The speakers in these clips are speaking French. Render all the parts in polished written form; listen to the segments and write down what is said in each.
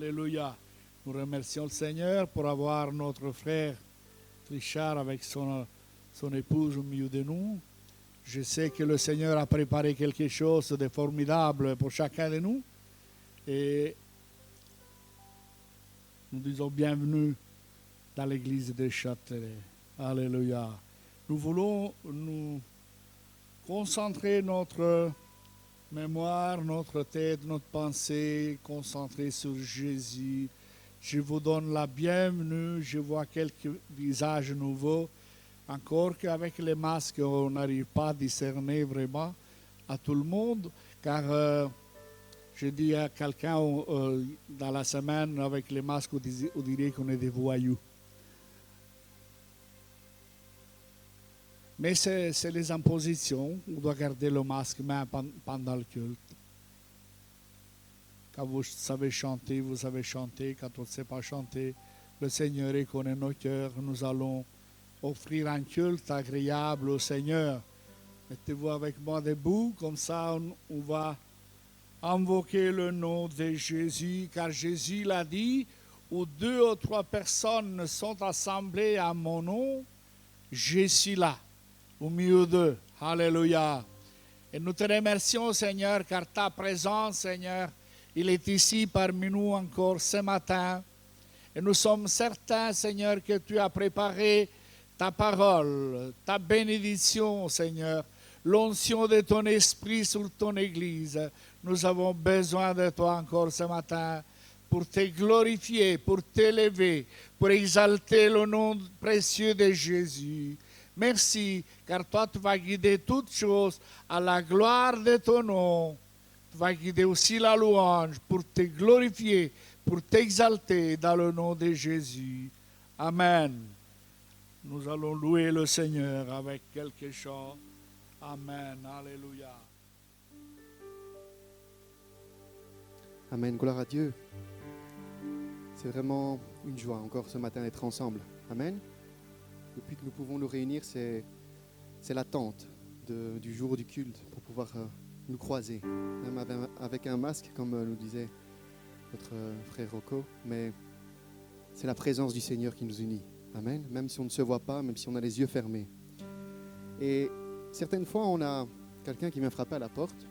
Alléluia. Nous remercions le Seigneur pour avoir notre frère Richard avec son épouse au milieu de nous. Je sais que le Seigneur a préparé quelque chose de formidable pour chacun de nous. Et nous disons bienvenue dans l'église de Châtelet. Alléluia. Nous voulons nous concentrer notre mémoire, notre tête, notre pensée, concentrer sur Jésus. Je vous donne la bienvenue. Je vois quelques visages nouveaux. Encore qu'avec les masques, on n'arrive pas à discerner vraiment à tout le monde. Car je dis à quelqu'un dans la semaine, avec les masques, on dirait qu'on est des voyous. Mais c'est les impositions. On doit garder le masque même pendant le culte. Quand vous savez chanter, vous savez chanter. Quand on ne sait pas chanter, le Seigneur connaît nos cœurs. Nous allons offrir un culte agréable au Seigneur. Mettez-vous avec moi debout, comme ça on va invoquer le nom de Jésus, car Jésus l'a dit, où 2 ou 3 personnes sont assemblées à mon nom, je suis là, au milieu d'eux. Alléluia. Et nous te remercions, Seigneur, car ta présence, Seigneur, il est ici parmi nous encore ce matin. Et nous sommes certains, Seigneur, que tu as préparé ta parole, ta bénédiction, Seigneur, l'onction de ton esprit sur ton Église. Nous avons besoin de toi encore ce matin pour te glorifier, pour t'élever, pour exalter le nom précieux de Jésus. Merci, car toi, tu vas guider toutes choses à la gloire de ton nom. Tu vas guider aussi la louange pour te glorifier, pour t'exalter dans le nom de Jésus. Amen. Nous allons louer le Seigneur avec quelques chants. Amen. Alléluia. Amen. Gloire à Dieu. C'est vraiment une joie encore ce matin d'être ensemble. Amen. Depuis que nous pouvons nous réunir, c'est l'attente du jour du culte pour pouvoir nous croiser. Même avec un masque, comme nous disait notre frère Rocco. Mais c'est la présence du Seigneur qui nous unit. Amen. Même si on ne se voit pas, même si on a les yeux fermés. Et certaines fois, on a quelqu'un qui vient frapper à la porte.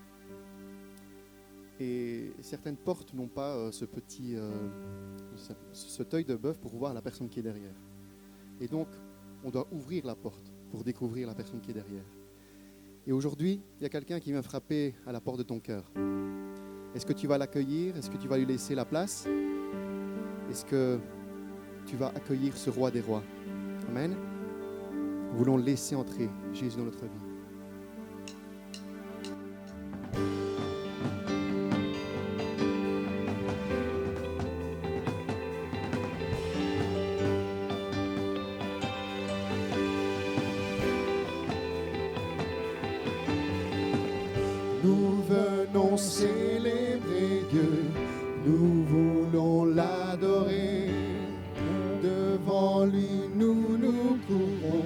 Et certaines portes n'ont pas ce œil de bœuf pour voir la personne qui est derrière. Et donc, on doit ouvrir la porte pour découvrir la personne qui est derrière. Et aujourd'hui, il y a quelqu'un qui vient frapper à la porte de ton cœur. Est-ce que tu vas l'accueillir? Est-ce que tu vas lui laisser la place? Est-ce que tu vas accueillir ce roi des rois? Amen. Nous voulons laisser entrer Jésus dans notre vie. Nous venons célébrer Dieu, nous voulons l'adorer. Devant lui, nous nous courons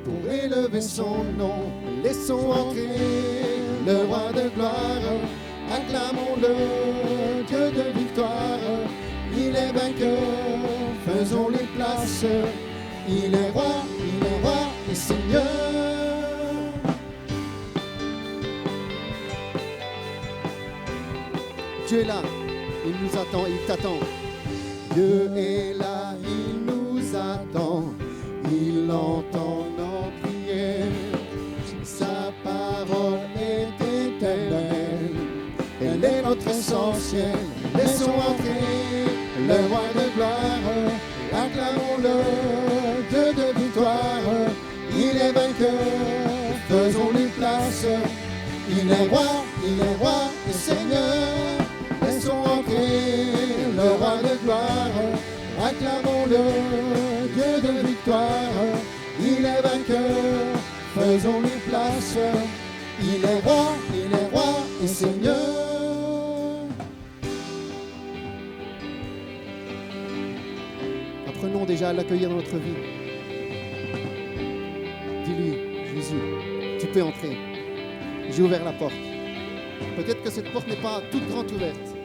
pour élever son nom. Laissons entrer le roi de gloire, acclamons-le, Dieu de victoire. Il est vainqueur, faisons-lui place. Il est roi et Seigneur. Dieu est là, il nous attend, il t'attend. Dieu est là, il nous attend, il entend nos prières. Sa parole est éternelle, elle est notre essentiel. Laissons entrer le roi de gloire, acclamons-le, Dieu de victoire. Il est vainqueur, faisons-lui place. Il est roi et Seigneur. Laissons entrer le roi de gloire, acclamons-le, Dieu de victoire. Il est vainqueur, faisons-lui place. Il est roi et Seigneur. Apprenons déjà à l'accueillir dans notre vie. Dis-lui, Jésus, tu peux entrer. J'ai ouvert la porte. Peut-être que cette porte n'est pas toute grande ouverte,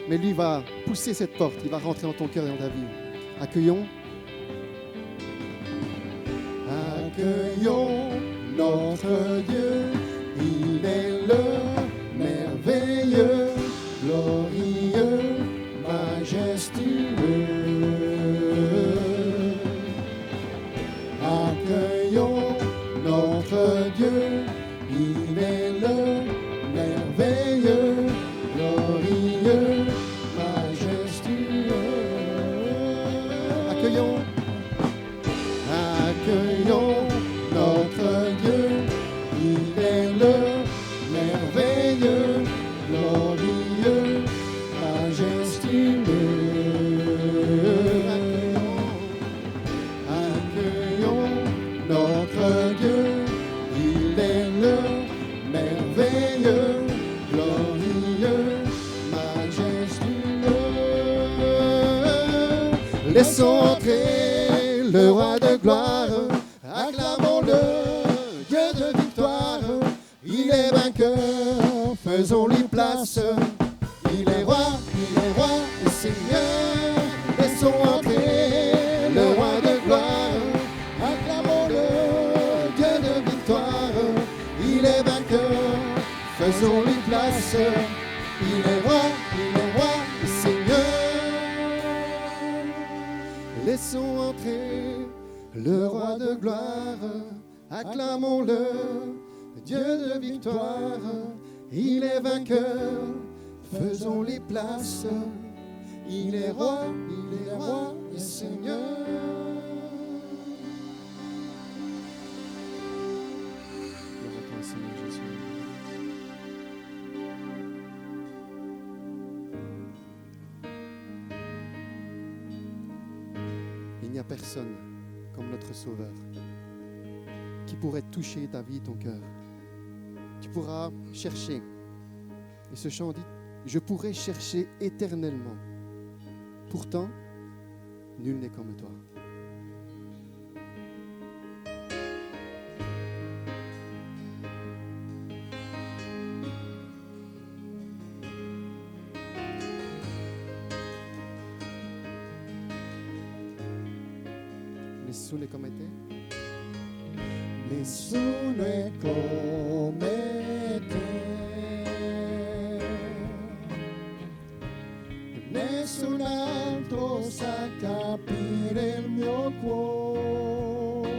mais lui va pousser cette porte, il va rentrer dans ton cœur et dans ta vie. Accueillons. Accueillons notre Dieu, il est le merveilleux, glorieux, majestueux. Accueillons notre Dieu, il est le merveilleux, glorieux, majestueux. Accueillons. Accueillons notre Dieu, il est le merveilleux, glorieux, majestueux. Accueillons notre Dieu, il est le merveilleux, glorieux, majestueux. Laissons entrer le roi de gloire, acclamons-le, Dieu de victoire, il est vainqueur, faisons-lui place, il est roi et Seigneur, laissons entrer le roi de gloire, acclamons-le, Dieu de victoire, il est vainqueur, faisons-lui place, il est roi et Seigneur. Laissons entrer le roi de gloire, acclamons-le, Dieu de victoire, il est vainqueur, faisons-lui place, il est roi et Seigneur. Gloire à toi, Seigneur Jésus. Il n'y a personne comme notre Sauveur qui pourrait toucher ta vie, ton cœur. Tu pourras chercher. Et ce chant dit, je pourrais chercher éternellement. Pourtant, nul n'est comme toi. Nessuno è come te. Nessuno è come te, nessun altro sa capire il mio cuore.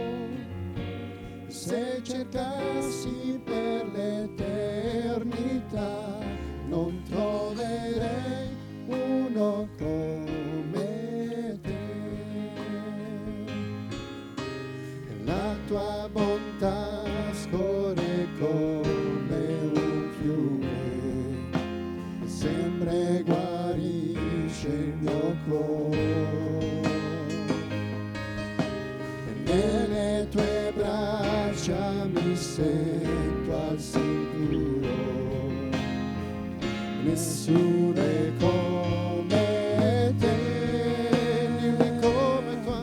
Se cercassi per l'eternità, non troverei uno come te. La tua bontà scorre come un fiume, sempre guarisce il mio cuore. E nelle tue braccia mi sento al sicuro, nessuno è come te, nul n'est come toi.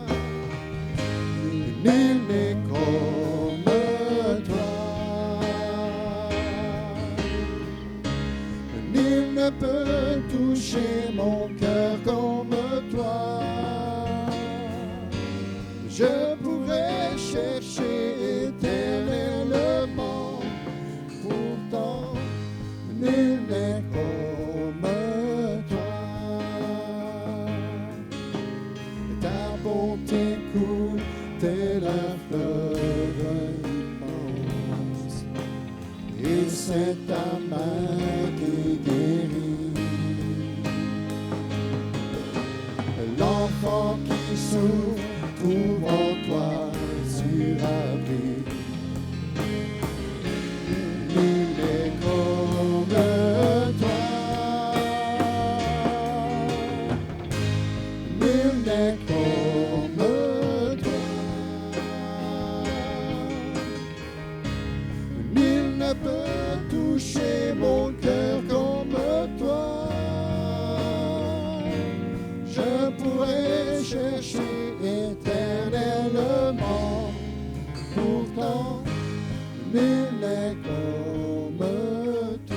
Nul n'est comme toi. Nul ne peut toucher mon cœur comme toi. Je pourrais chercher éternellement, pourtant nul n'est comme toi. Ta bonté coule tel un fleuve immense, et c'est ta main qui guérit. L'enfant qui souffre trouve en toi surabri. Nul n'est comme toi. Nul n'est comme toi. Nul ne peut toucher mon cœur comme toi. Je pourrais chercher éternellement, pourtant nul n'est comme toi.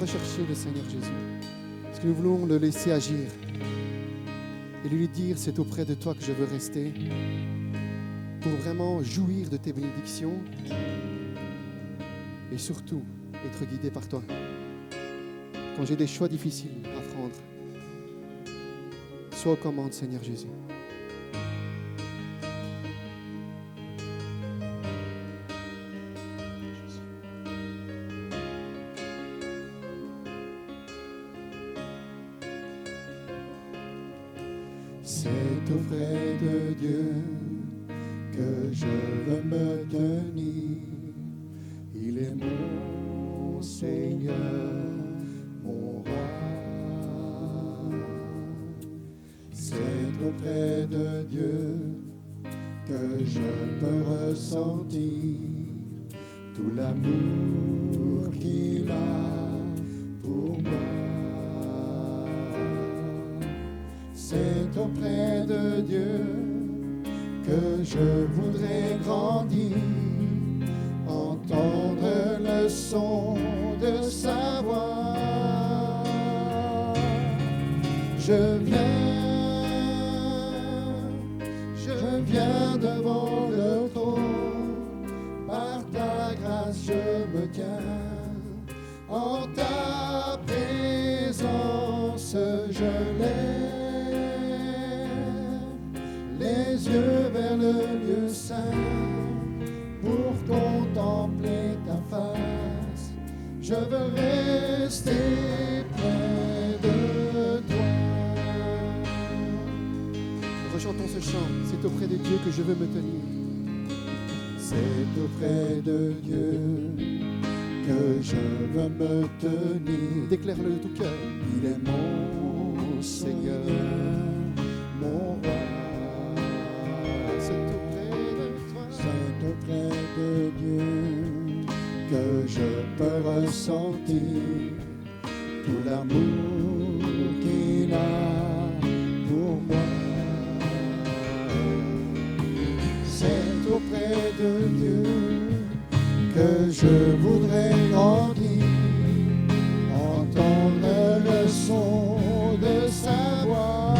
rechercher le Seigneur Jésus. Parce que nous voulons le laisser agir. Et lui dire, c'est auprès de toi que je veux rester. Pour vraiment jouir de tes bénédictions. Et surtout, être guidé par toi. Quand j'ai des choix difficiles à prendre, sois aux commandes, Seigneur Jésus. C'est auprès de Dieu que je veux me tenir. Il est mon Seigneur, mon roi. C'est auprès de Dieu que je peux ressentir tout l'amour qu'il a pour moi. C'est auprès de Dieu que je voudrais grandir, entendre le son de sa voix. Je viens devant le trône, par ta grâce je me tiens, en ta présence je lève les yeux vers le lieu saint, pour contempler ta face. Je veux rester près de toi. Rechantons ce chant. C'est auprès de Dieu que je veux me tenir. C'est auprès de Dieu que je veux me tenir. Déclare-le de tout cœur. Il est mon Seigneur, mon roi. C'est auprès de toi. C'est auprès de Dieu que je peux ressentir tout l'amour qu'il a pour moi. C'est auprès de Dieu que je voudrais grandir, entendre le son de sa voix.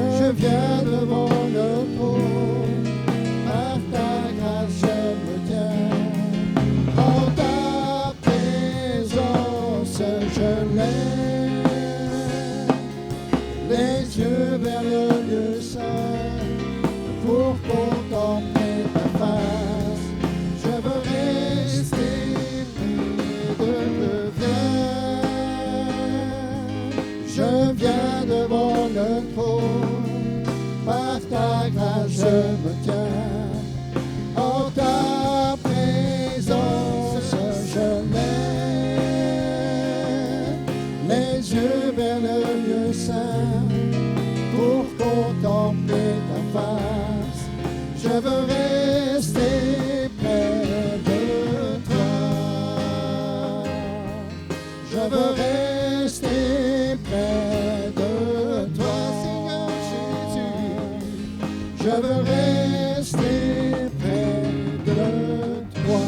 Je viens devant le trône, par ta grâce je me tiens, en ta présence je lève les yeux vers le lieu saint, pour contempler ta face. Je veux rester près de toi. Je viens devant le trône, par ta grâce je me tiens, en ta présence je lève les yeux vers le lieu saint, pour contempler ta face. Je veux rester près de toi. Je veux rester près de toi, Seigneur Jésus. Je veux rester près de toi.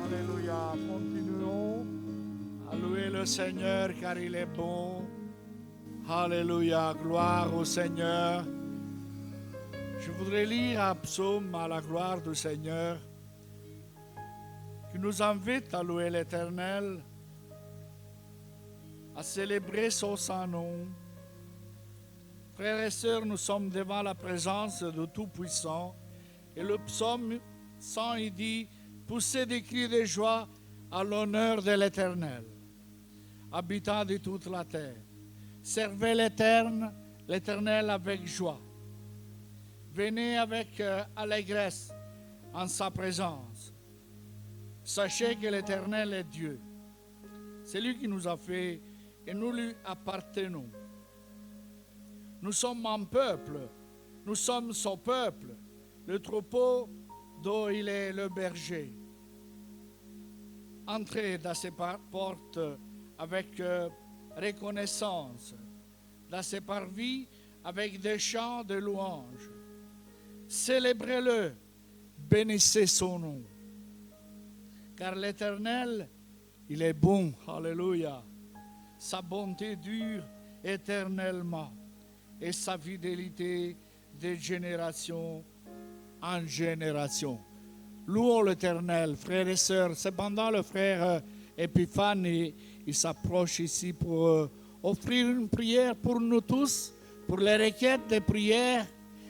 Alléluia. Continuons à louer le Seigneur car il est bon. Alléluia. Gloire au Seigneur. Je voudrais lire un psaume à la gloire du Seigneur qui nous invite à louer l'Éternel, à célébrer son saint nom. Frères et sœurs, nous sommes devant la présence du Tout-Puissant et le psaume 100, il dit « Poussez des cris de joie à l'honneur de l'Éternel, habitant de toute la terre. Servez l'Éternel avec joie. Venez avec allégresse en sa présence. Sachez que l'Éternel est Dieu. C'est lui qui nous a fait et nous lui appartenons. Nous sommes un peuple, nous sommes son peuple, le troupeau dont il est le berger. Entrez dans ses portes avec reconnaissance, dans ses parvis avec des chants de louange. Célébrez-le, bénissez son nom. Car l'Éternel, il est bon, alléluia. Sa bonté dure éternellement et sa fidélité de génération en génération. Louons l'Éternel, frères et sœurs. Cependant, le frère Épiphane, il s'approche ici pour offrir une prière pour nous tous, pour les requêtes de prière,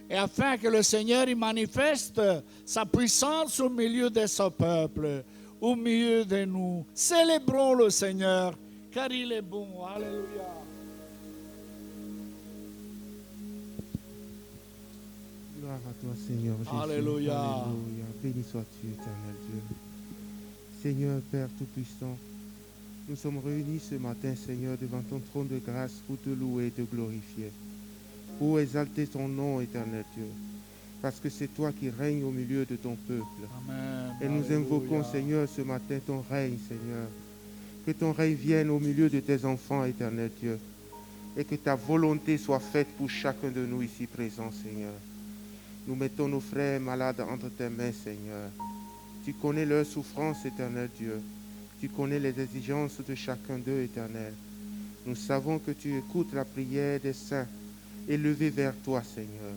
et afin que le Seigneur y manifeste sa puissance au milieu de son peuple, au milieu de nous. Célébrons le Seigneur, car il est bon. Alléluia. Gloire à toi, Seigneur Jésus. Alléluia. Alléluia. Béni sois-tu, éternel Dieu. Seigneur Père Tout-Puissant, nous sommes réunis ce matin, Seigneur, devant ton trône de grâce pour te louer et te glorifier, pour exalter ton nom, éternel Dieu, parce que c'est toi qui règnes au milieu de ton peuple. Amen. Et nous Alléluia. invoquons, Seigneur, ce matin ton règne, Seigneur. Que ton règne vienne au milieu de tes enfants, éternel Dieu, et que ta volonté soit faite pour chacun de nous ici présents, Seigneur. Nous mettons nos frères malades entre tes mains, Seigneur. Tu connais leurs souffrances, éternel Dieu. Tu connais les exigences de chacun d'eux, éternel. Nous savons que tu écoutes la prière des saints élevés vers toi, Seigneur.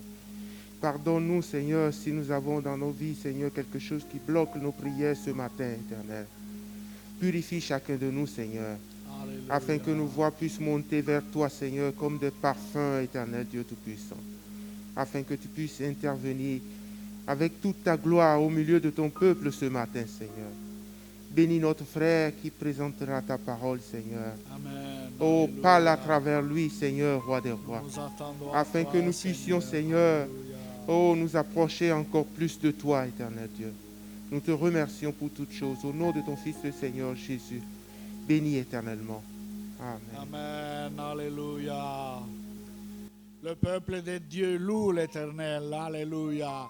Pardonne-nous, Seigneur, si nous avons dans nos vies, Seigneur, quelque chose qui bloque nos prières ce matin, éternel. Purifie chacun de nous, Seigneur, Alléluia. afin que nos voix puissent monter vers toi, Seigneur, comme des parfums, éternel Dieu Tout-Puissant. Afin que tu puisses intervenir avec toute ta gloire au milieu de ton peuple ce matin, Seigneur. Bénis notre frère qui présentera ta parole, Seigneur. Amen. Oh, Alléluia. parle à travers lui, Seigneur, roi des rois. Nous attendons à Afin toi, que nous puissions, Seigneur, Alléluia. oh, nous approcher encore plus de toi, éternel Dieu. Nous te remercions pour toutes choses. Au nom de ton Fils, le Seigneur Jésus, bénis éternellement. Amen. Amen. Alléluia. Le peuple de Dieu loue l'Éternel. Alléluia.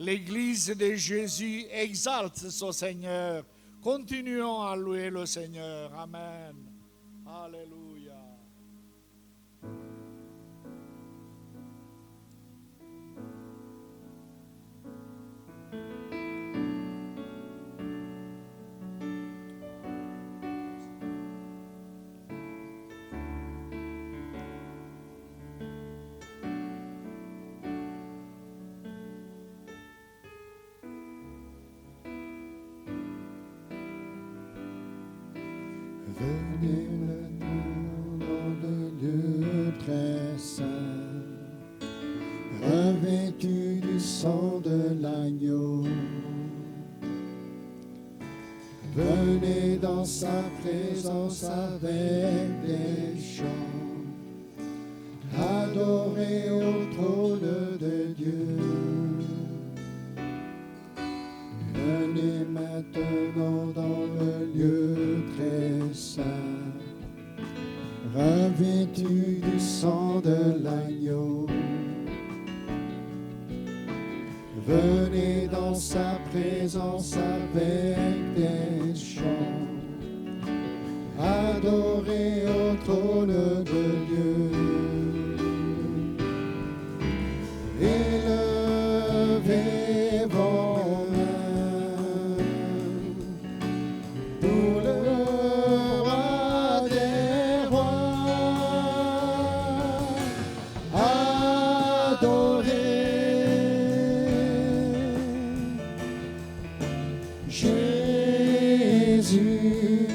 L'Église de Jésus exalte son Seigneur. Continuons à louer le Seigneur. Amen. Alléluia. Venez maintenant dans le lieu très saint, revêtu du sang de l'agneau. Venez dans sa présence avec des chants, adorez au trône de Dieu. Venez maintenant dans le lieu très saint, revêtu du sang de l'agneau. Venez dans sa présence avec des chants, adorez au trône de Dieu. Élevez vos mains pour le roi des rois. Adorez Jésus.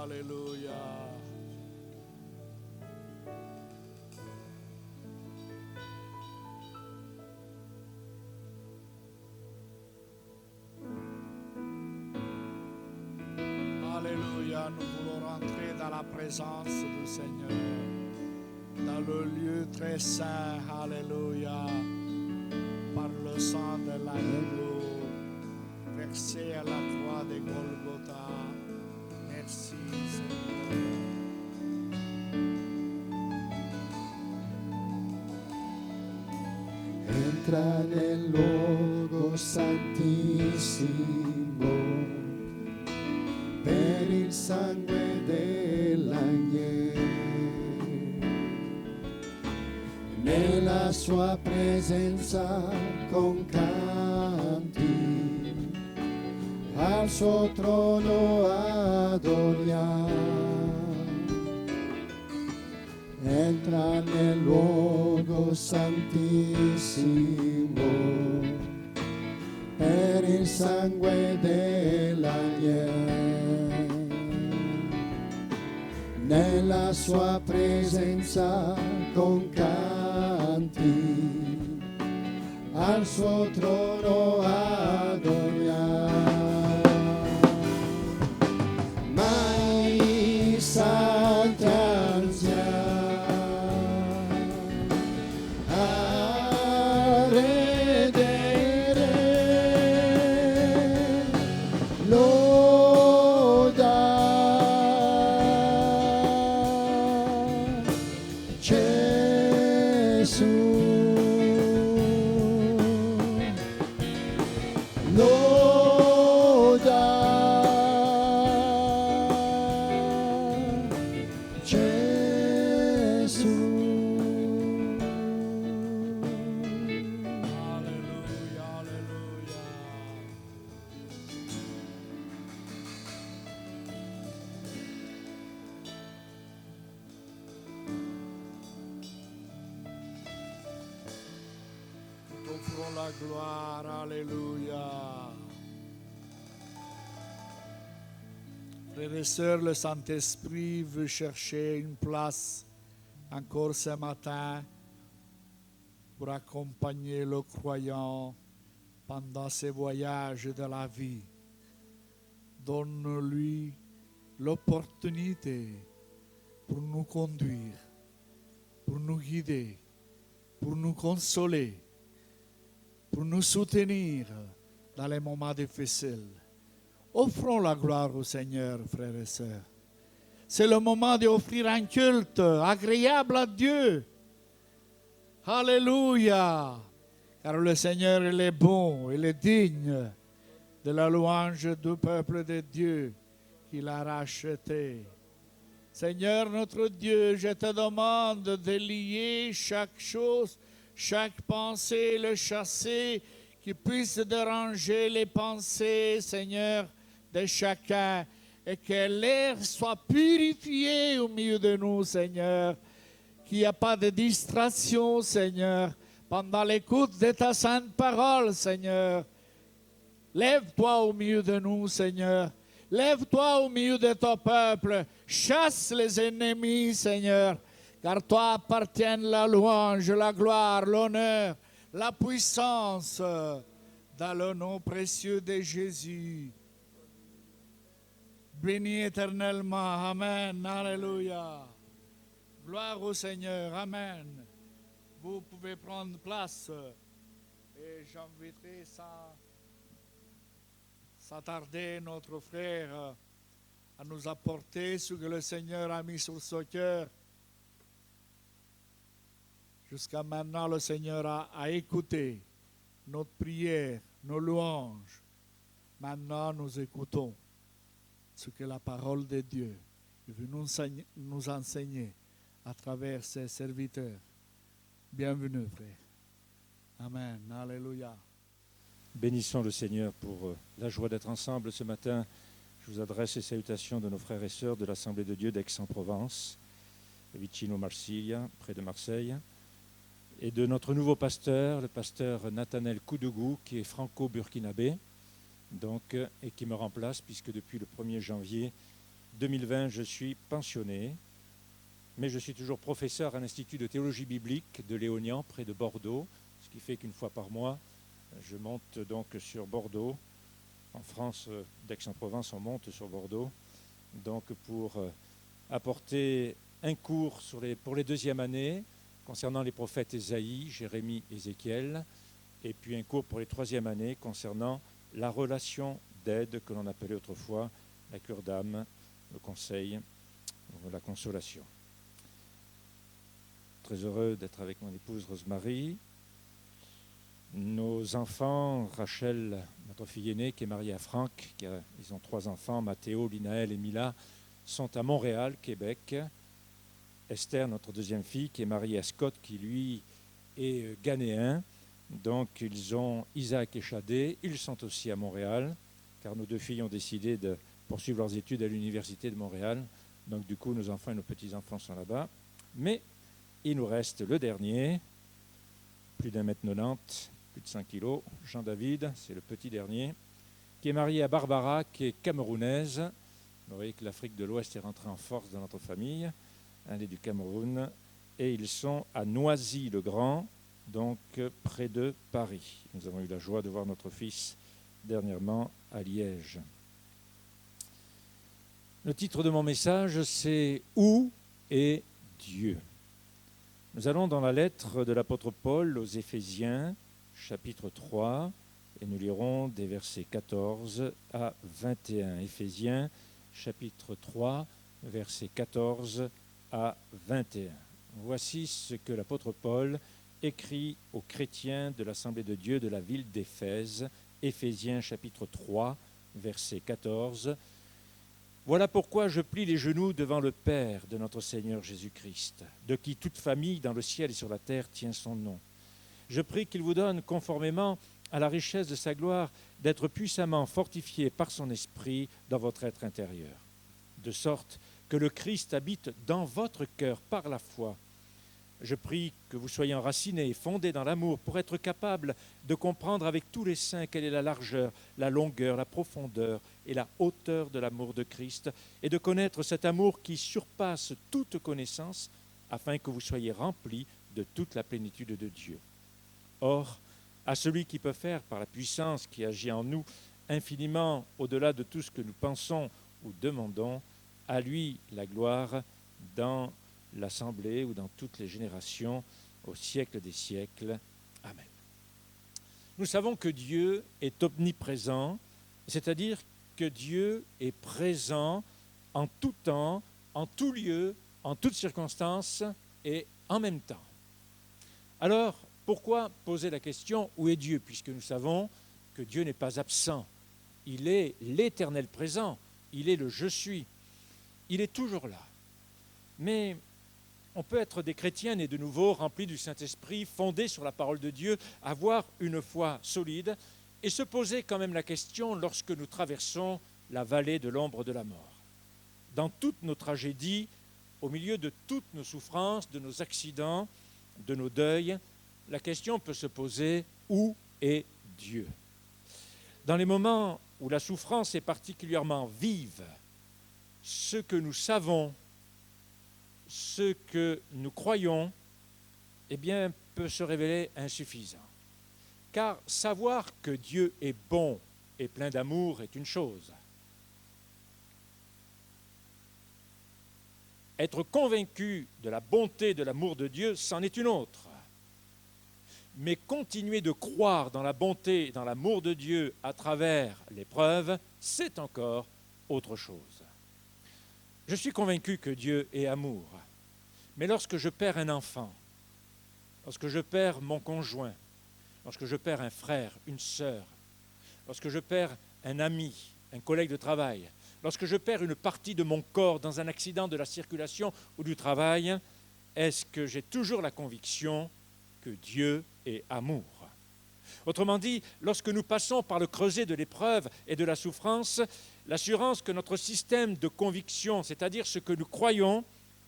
Alléluia. Alléluia, nous voulons rentrer dans la présence du Seigneur, dans le lieu très saint, alléluia, par le sang de l'agneau, versé à la croix de Golgotha. Merci, Seigneur. Entra nel luogo santissimo per il sangue dell'agnello. Nella sua presenza con canti al suo trono adoriamo. Entra nel luogo santissimo per il sangue dell'agnello. Nella sua presenza con canti al suo trono adoriamo. Ma i santi anziani a redere loda Gesù, loda Gesù. Alléluia, alléluia. Nous t'offrons la gloire, alléluia. Frères et sœurs, le Saint-Esprit veut chercher une place encore ce matin pour accompagner le croyant pendant ses voyages de la vie. Donne-lui l'opportunité pour nous conduire, pour nous guider, pour nous consoler, pour nous soutenir dans les moments difficiles. Offrons la gloire au Seigneur, frères et sœurs. C'est le moment d'offrir un culte agréable à Dieu. Alléluia. Car le Seigneur, il est bon, il est digne de la louange du peuple de Dieu qu'il a racheté. Seigneur notre Dieu, je te demande de lier chaque chose, chaque pensée, le chasser, qui puisse déranger les pensées, Seigneur, de chacun, et que l'air soit purifié au milieu de nous, Seigneur, qu'il n'y a pas de distraction, Seigneur, pendant l'écoute de ta sainte parole, Seigneur. Lève-toi au milieu de nous, Seigneur. Lève-toi au milieu de ton peuple. Chasse les ennemis, Seigneur. Car toi appartiennent la louange, la gloire, l'honneur, la puissance. Dans le nom précieux de Jésus. Béni éternellement. Amen. Alléluia. Gloire au Seigneur. Amen. Vous pouvez prendre place. Et j'inviterai sans tarder notre frère à nous apporter ce que le Seigneur a mis sur son cœur. Jusqu'à maintenant, le Seigneur a écouté notre prière, nos louanges. Maintenant, nous écoutons ce que la parole de Dieu veut nous enseigner à travers ses serviteurs. Bienvenue, frère. Amen. Alléluia. Bénissons le Seigneur pour la joie d'être ensemble ce matin. Je vous adresse les salutations de nos frères et sœurs de l'Assemblée de Dieu d'Aix-en-Provence, Vicino Marsiglia, près de Marseille, et de notre nouveau pasteur, le pasteur Nathanaël Koudougou, qui est franco-burkinabé, donc, et qui me remplace, puisque depuis le 1er janvier 2020, je suis pensionné, mais je suis toujours professeur à l'Institut de théologie biblique de Léognan, près de Bordeaux, ce qui fait qu'une fois par mois, je monte donc sur Bordeaux. En France, d'Aix-en-Provence, on monte sur Bordeaux, donc pour apporter un cours pour les deuxièmes années concernant les prophètes Ésaïe, Jérémie, Ézéchiel, et puis un cours pour les troisièmes années concernant la relation d'aide que l'on appelait autrefois la cure d'âme, le conseil, la consolation. Très heureux d'être avec mon épouse Rosemary. Nos enfants, Rachel, notre fille aînée, qui est mariée à Franck, ils ont 3 enfants, Mathéo, Linaël et Mila, sont à Montréal, Québec. Esther, notre deuxième fille, qui est mariée à Scott, qui lui est ghanéen. Donc ils ont Isaac et Chadé, ils sont aussi à Montréal, car nos 2 filles ont décidé de poursuivre leurs études à l'Université de Montréal. Donc du coup, nos enfants et nos petits-enfants sont là-bas. Mais il nous reste le dernier, plus d'1m90, plus de 5 kilos, Jean-David, c'est le petit dernier, qui est marié à Barbara, qui est camerounaise. Vous voyez que l'Afrique de l'Ouest est rentrée en force dans notre famille. Elle est du Cameroun. Et ils sont à Noisy-le-Grand, donc près de Paris. Nous avons eu la joie de voir notre fils dernièrement à Liège. Le titre de mon message, c'est « Où est Dieu ?» Nous allons dans la lettre de l'apôtre Paul aux Éphésiens, chapitre 3, et nous lirons des versets 14 à 21. Éphésiens, chapitre 3, versets 14 à 21. Voici ce que l'apôtre Paul écrit aux chrétiens de l'Assemblée de Dieu de la ville d'Éphèse, Éphésiens chapitre 3, verset 14. Voilà pourquoi je plie les genoux devant le Père de notre Seigneur Jésus-Christ, de qui toute famille dans le ciel et sur la terre tient son nom. Je prie qu'il vous donne, conformément à la richesse de sa gloire, d'être puissamment fortifié par son esprit dans votre être intérieur, de sorte que le Christ habite dans votre cœur par la foi. Je prie que vous soyez enracinés et fondés dans l'amour pour être capables de comprendre avec tous les saints quelle est la largeur, la longueur, la profondeur et la hauteur de l'amour de Christ, et de connaître cet amour qui surpasse toute connaissance, afin que vous soyez remplis de toute la plénitude de Dieu. Or, à celui qui peut faire, par la puissance qui agit en nous, infiniment au-delà de tout ce que nous pensons ou demandons, à lui la gloire dans l'Assemblée ou dans toutes les générations, au siècle des siècles. Amen. Nous savons que Dieu est omniprésent, c'est-à-dire que Dieu est présent en tout temps, en tout lieu, en toutes circonstances et en même temps. Alors, pourquoi poser la question « Où est Dieu ?» puisque nous savons que Dieu n'est pas absent. Il est l'éternel présent, il est le « je suis ». Il est toujours là. Mais on peut être des chrétiens nés de nouveau, remplis du Saint-Esprit, fondés sur la parole de Dieu, avoir une foi solide et se poser quand même la question lorsque nous traversons la vallée de l'ombre de la mort. Dans toutes nos tragédies, au milieu de toutes nos souffrances, de nos accidents, de nos deuils, la question peut se poser « Où est Dieu ?» Dans les moments où la souffrance est particulièrement vive, ce que nous savons, ce que nous croyons, eh bien, peut se révéler insuffisant. Car savoir que Dieu est bon et plein d'amour est une chose. Être convaincu de la bonté de l'amour de Dieu, c'en est une autre. Mais continuer de croire dans la bonté et dans l'amour de Dieu à travers l'épreuve, c'est encore autre chose. Je suis convaincu que Dieu est amour. Mais lorsque je perds un enfant, lorsque je perds mon conjoint, lorsque je perds un frère, une sœur, lorsque je perds un ami, un collègue de travail, lorsque je perds une partie de mon corps dans un accident de la circulation ou du travail, est-ce que j'ai toujours la conviction que Dieu est amour? Autrement dit, lorsque nous passons par le creuset de l'épreuve et de la souffrance, l'assurance que notre système de conviction, c'est-à-dire ce que nous croyons,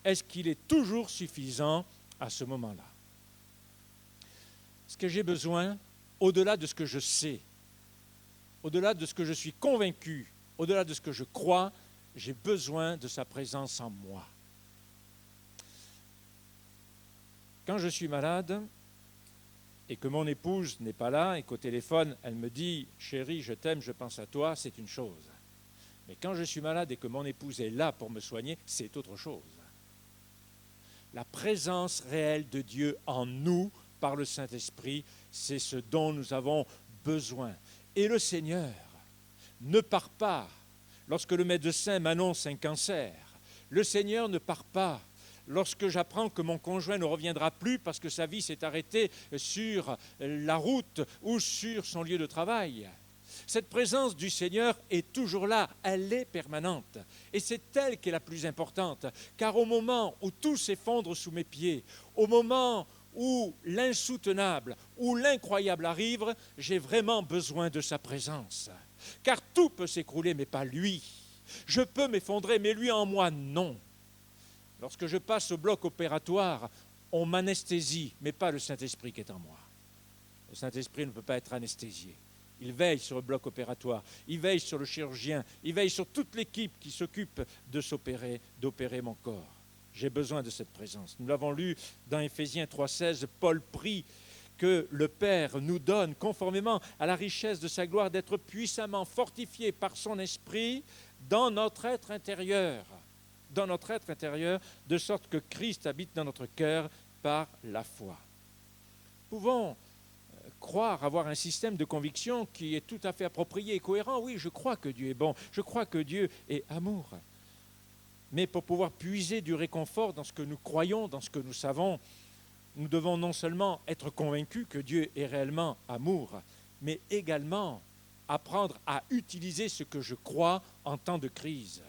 est-ce qu'il est toujours suffisant à ce moment-là? Ce que j'ai besoin, au-delà de ce que je sais, au-delà de ce que je suis convaincu, au-delà de ce que je crois, j'ai besoin de sa présence en moi. Quand je suis malade et que mon épouse n'est pas là et qu'au téléphone, elle me dit « Chérie, je t'aime, je pense à toi », c'est une chose. Mais quand je suis malade et que mon épouse est là pour me soigner, c'est autre chose. La présence réelle de Dieu en nous, par le Saint-Esprit, c'est ce dont nous avons besoin. Et le Seigneur ne part pas lorsque le médecin m'annonce un cancer. Le Seigneur ne part pas lorsque j'apprends que mon conjoint ne reviendra plus parce que sa vie s'est arrêtée sur la route ou sur son lieu de travail. Cette présence du Seigneur est toujours là, elle est permanente. Et c'est elle qui est la plus importante, car au moment où tout s'effondre sous mes pieds, au moment où l'insoutenable, où l'incroyable arrive, j'ai vraiment besoin de sa présence. Car tout peut s'écrouler, mais pas lui. Je peux m'effondrer, mais lui en moi, non. Lorsque je passe au bloc opératoire, on m'anesthésie, mais pas le Saint-Esprit qui est en moi. Le Saint-Esprit ne peut pas être anesthésié. Il veille sur le bloc opératoire, il veille sur le chirurgien, il veille sur toute l'équipe qui s'occupe d'opérer mon corps. J'ai besoin de cette présence. Nous l'avons lu dans Éphésiens 3,16, Paul prie que le Père nous donne, conformément à la richesse de sa gloire, d'être puissamment fortifiés par son Esprit dans notre être intérieur. Dans notre être intérieur, de sorte que Christ habite dans notre cœur par la foi. Nous pouvons croire avoir un système de conviction qui est tout à fait approprié et cohérent. Oui, je crois que Dieu est bon, je crois que Dieu est amour. Mais pour pouvoir puiser du réconfort dans ce que nous croyons, dans ce que nous savons, nous devons non seulement être convaincus que Dieu est réellement amour, mais également apprendre à utiliser ce que je crois en temps de crise.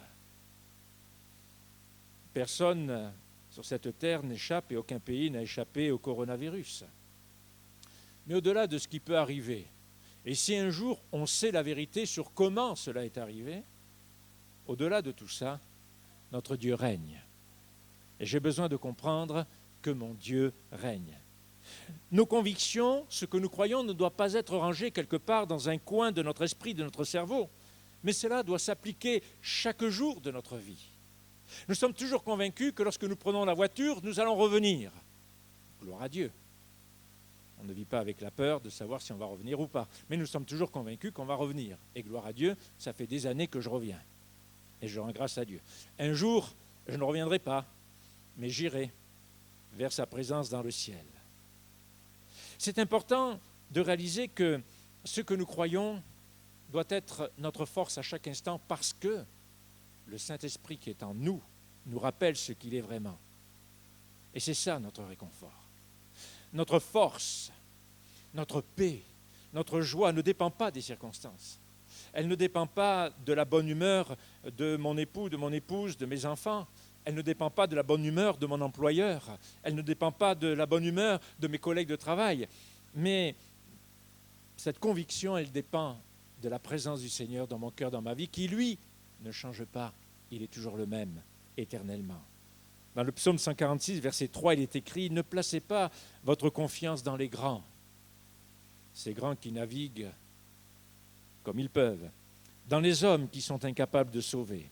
Personne sur cette terre n'échappe et aucun pays n'a échappé au coronavirus. Mais au-delà de ce qui peut arriver, et si un jour on sait la vérité sur comment cela est arrivé, au-delà de tout ça, notre Dieu règne. Et j'ai besoin de comprendre que mon Dieu règne. Nos convictions, ce que nous croyons, ne doit pas être rangé quelque part dans un coin de notre esprit, de notre cerveau, mais cela doit s'appliquer chaque jour de notre vie. Nous sommes toujours convaincus que lorsque nous prenons la voiture, nous allons revenir. Gloire à Dieu. On ne vit pas avec la peur de savoir si on va revenir ou pas. Mais nous sommes toujours convaincus qu'on va revenir. Et gloire à Dieu, ça fait des années que je reviens. Et je rends grâce à Dieu. Un jour, je ne reviendrai pas, mais j'irai vers sa présence dans le ciel. C'est important de réaliser que ce que nous croyons doit être notre force à chaque instant parce que le Saint-Esprit qui est en nous nous rappelle ce qu'il est vraiment. Et c'est ça notre réconfort. Notre force, notre paix, notre joie ne dépend pas des circonstances. Elle ne dépend pas de la bonne humeur de mon époux, de mon épouse, de mes enfants. Elle ne dépend pas de la bonne humeur de mon employeur. Elle ne dépend pas de la bonne humeur de mes collègues de travail. Mais cette conviction, elle dépend de la présence du Seigneur dans mon cœur, dans ma vie, qui, lui, ne change pas. Il est toujours le même, éternellement. Dans le psaume 146, verset 3, il est écrit « Ne placez pas votre confiance dans les grands, ces grands qui naviguent comme ils peuvent, dans les hommes qui sont incapables de sauver.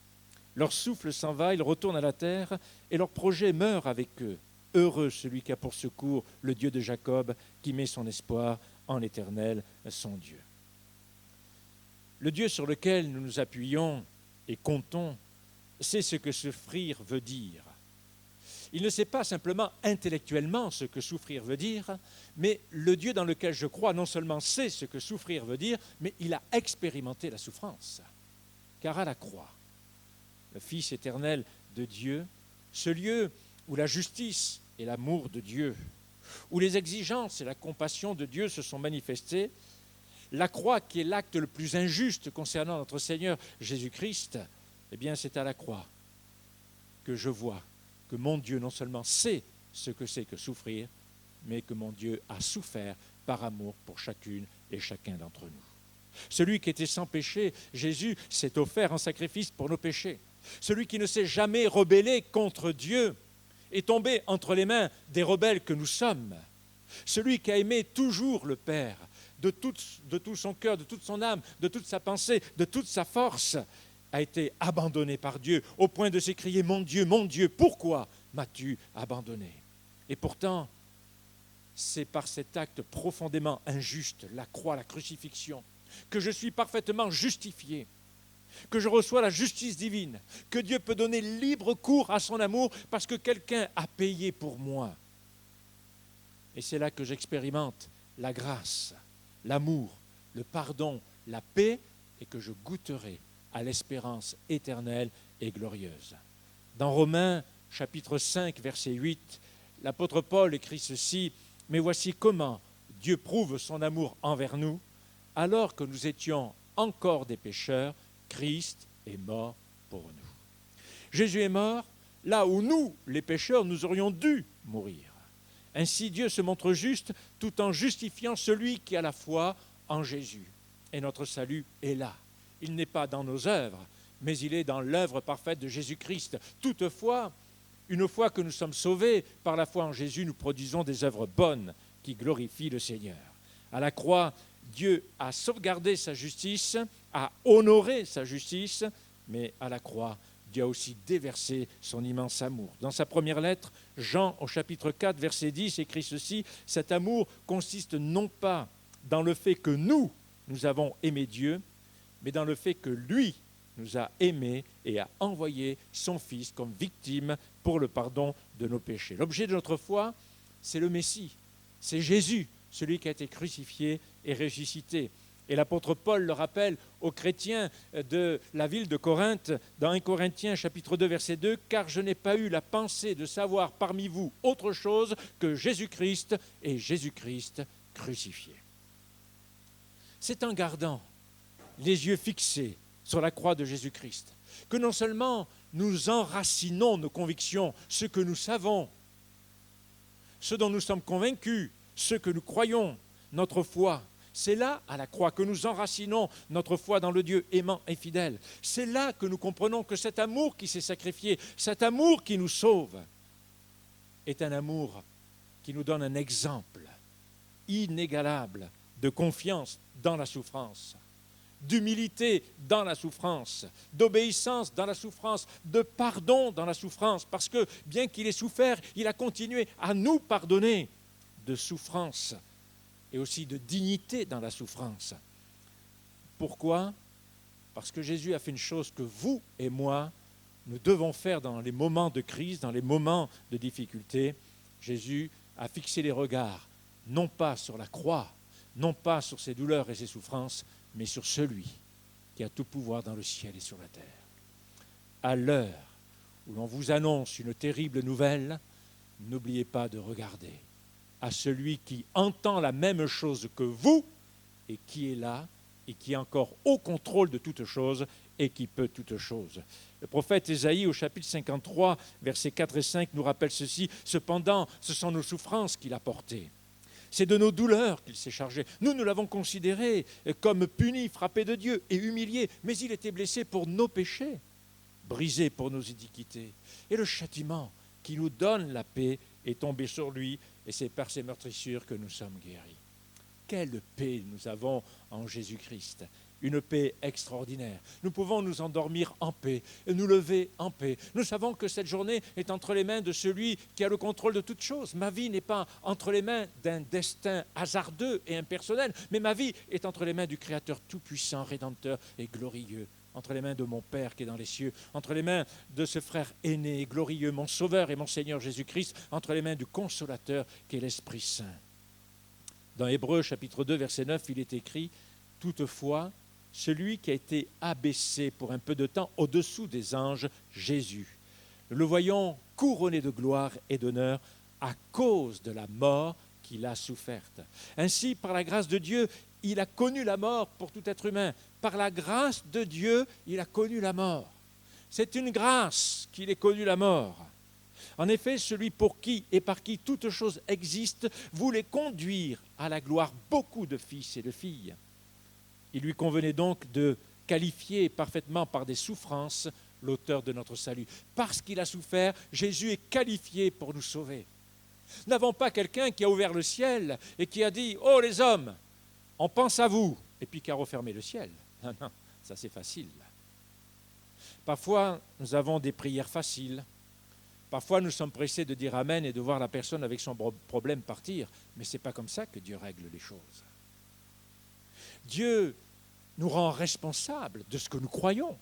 Leur souffle s'en va, ils retournent à la terre, et leur projet meurt avec eux. Heureux celui qui a pour secours le Dieu de Jacob, qui met son espoir en l'Éternel, son Dieu. » Le Dieu sur lequel nous nous appuyons et comptons, c'est ce que souffrir veut dire. Il ne sait pas simplement intellectuellement ce que souffrir veut dire, mais le Dieu dans lequel je crois non seulement sait ce que souffrir veut dire, mais il a expérimenté la souffrance. Car à la croix, le Fils éternel de Dieu, ce lieu où la justice et l'amour de Dieu, où les exigences et la compassion de Dieu se sont manifestées, la croix qui est l'acte le plus injuste concernant notre Seigneur Jésus-Christ, eh bien c'est à la croix que je vois que mon Dieu non seulement sait ce que c'est que souffrir, mais que mon Dieu a souffert par amour pour chacune et chacun d'entre nous. Celui qui était sans péché, Jésus, s'est offert en sacrifice pour nos péchés. Celui qui ne s'est jamais rebellé contre Dieu est tombé entre les mains des rebelles que nous sommes. Celui qui a aimé toujours le Père, de tout son cœur, de toute son âme, de toute sa pensée, de toute sa force, a été abandonné par Dieu, au point de s'écrier « Mon Dieu, pourquoi m'as-tu abandonné ?» Et pourtant, c'est par cet acte profondément injuste, la croix, la crucifixion, que je suis parfaitement justifié, que je reçois la justice divine, que Dieu peut donner libre cours à son amour parce que quelqu'un a payé pour moi. Et c'est là que j'expérimente la grâce, l'amour, le pardon, la paix, et que je goûterai à l'espérance éternelle et glorieuse. Dans Romains, chapitre 5, verset 8, l'apôtre Paul écrit ceci: « Mais voici comment Dieu prouve son amour envers nous, alors que nous étions encore des pécheurs, Christ est mort pour nous. » Jésus est mort là où nous, les pécheurs, nous aurions dû mourir. Ainsi, Dieu se montre juste tout en justifiant celui qui a la foi en Jésus. Et notre salut est là. Il n'est pas dans nos œuvres, mais il est dans l'œuvre parfaite de Jésus-Christ. Toutefois, une fois que nous sommes sauvés par la foi en Jésus, nous produisons des œuvres bonnes qui glorifient le Seigneur. À la croix, Dieu a sauvegardé sa justice, a honoré sa justice, mais à la croix, Dieu a aussi déversé son immense amour. Dans sa première lettre, Jean, au chapitre 4, verset 10, écrit ceci: « Cet amour consiste non pas dans le fait que nous avons aimé Dieu, mais dans le fait que lui nous a aimés et a envoyé son Fils comme victime pour le pardon de nos péchés. » L'objet de notre foi, c'est le Messie, c'est Jésus, celui qui a été crucifié et ressuscité. Et l'apôtre Paul le rappelle aux chrétiens de la ville de Corinthe, dans 1 Corinthiens chapitre 2, verset 2, « Car je n'ai pas eu la pensée de savoir parmi vous autre chose que Jésus-Christ et Jésus-Christ crucifié. » C'est en gardant les yeux fixés sur la croix de Jésus-Christ que non seulement nous enracinons nos convictions, ce que nous savons, ce dont nous sommes convaincus, ce que nous croyons, notre foi. C'est là, à la croix, que nous enracinons notre foi dans le Dieu aimant et fidèle. C'est là que nous comprenons que cet amour qui s'est sacrifié, cet amour qui nous sauve, est un amour qui nous donne un exemple inégalable de confiance dans la souffrance, d'humilité dans la souffrance, d'obéissance dans la souffrance, de pardon dans la souffrance, parce que bien qu'il ait souffert, il a continué à nous pardonner, de souffrance et aussi de dignité dans la souffrance. Pourquoi ? Parce que Jésus a fait une chose que vous et moi, nous devons faire dans les moments de crise, dans les moments de difficulté. Jésus a fixé les regards, non pas sur la croix, non pas sur ses douleurs et ses souffrances, mais sur celui qui a tout pouvoir dans le ciel et sur la terre. À l'heure où l'on vous annonce une terrible nouvelle, n'oubliez pas de regarder à celui qui entend la même chose que vous et qui est là et qui est encore au contrôle de toutes choses et qui peut toutes choses. Le prophète Ésaïe, au chapitre 53, versets 4 et 5, nous rappelle ceci: « Cependant, ce sont nos souffrances qu'il a portées. C'est de nos douleurs qu'il s'est chargé. Nous l'avons considéré comme puni, frappé de Dieu et humilié, mais il était blessé pour nos péchés, brisé pour nos iniquités. Et le châtiment qui nous donne la paix est tombé sur lui, et c'est par ses meurtrissures que nous sommes guéris. » Quelle paix nous avons en Jésus-Christ! Une paix extraordinaire. Nous pouvons nous endormir en paix, et nous lever en paix. Nous savons que cette journée est entre les mains de celui qui a le contrôle de toutes choses. Ma vie n'est pas entre les mains d'un destin hasardeux et impersonnel, mais ma vie est entre les mains du Créateur tout-puissant, rédempteur et glorieux, entre les mains de mon Père qui est dans les cieux, entre les mains de ce frère aîné et glorieux, mon Sauveur et mon Seigneur Jésus-Christ, entre les mains du Consolateur qui est l'Esprit Saint. Dans Hébreux chapitre 2, verset 9, il est écrit: « Toutefois, celui qui a été abaissé pour un peu de temps au-dessous des anges, Jésus, nous le voyons couronné de gloire et d'honneur à cause de la mort qu'il a soufferte. Ainsi, par la grâce de Dieu, il a connu la mort pour tout être humain. Par la grâce de Dieu, il a connu la mort. C'est une grâce qu'il ait connu la mort. En effet, celui pour qui et par qui toute chose existe voulait conduire à la gloire beaucoup de fils et de filles. Il lui convenait donc de qualifier parfaitement par des souffrances l'auteur de notre salut. Parce qu'il a souffert, Jésus est qualifié pour nous sauver. Nous n'avons pas quelqu'un qui a ouvert le ciel et qui a dit « Oh les hommes, on pense à vous » et puis qui a refermé le ciel. Non, non, ça c'est facile. Parfois, nous avons des prières faciles. Parfois, nous sommes pressés de dire Amen et de voir la personne avec son problème partir. Mais ce n'est pas comme ça que Dieu règle les choses. Dieu nous rend responsables de ce que nous croyons.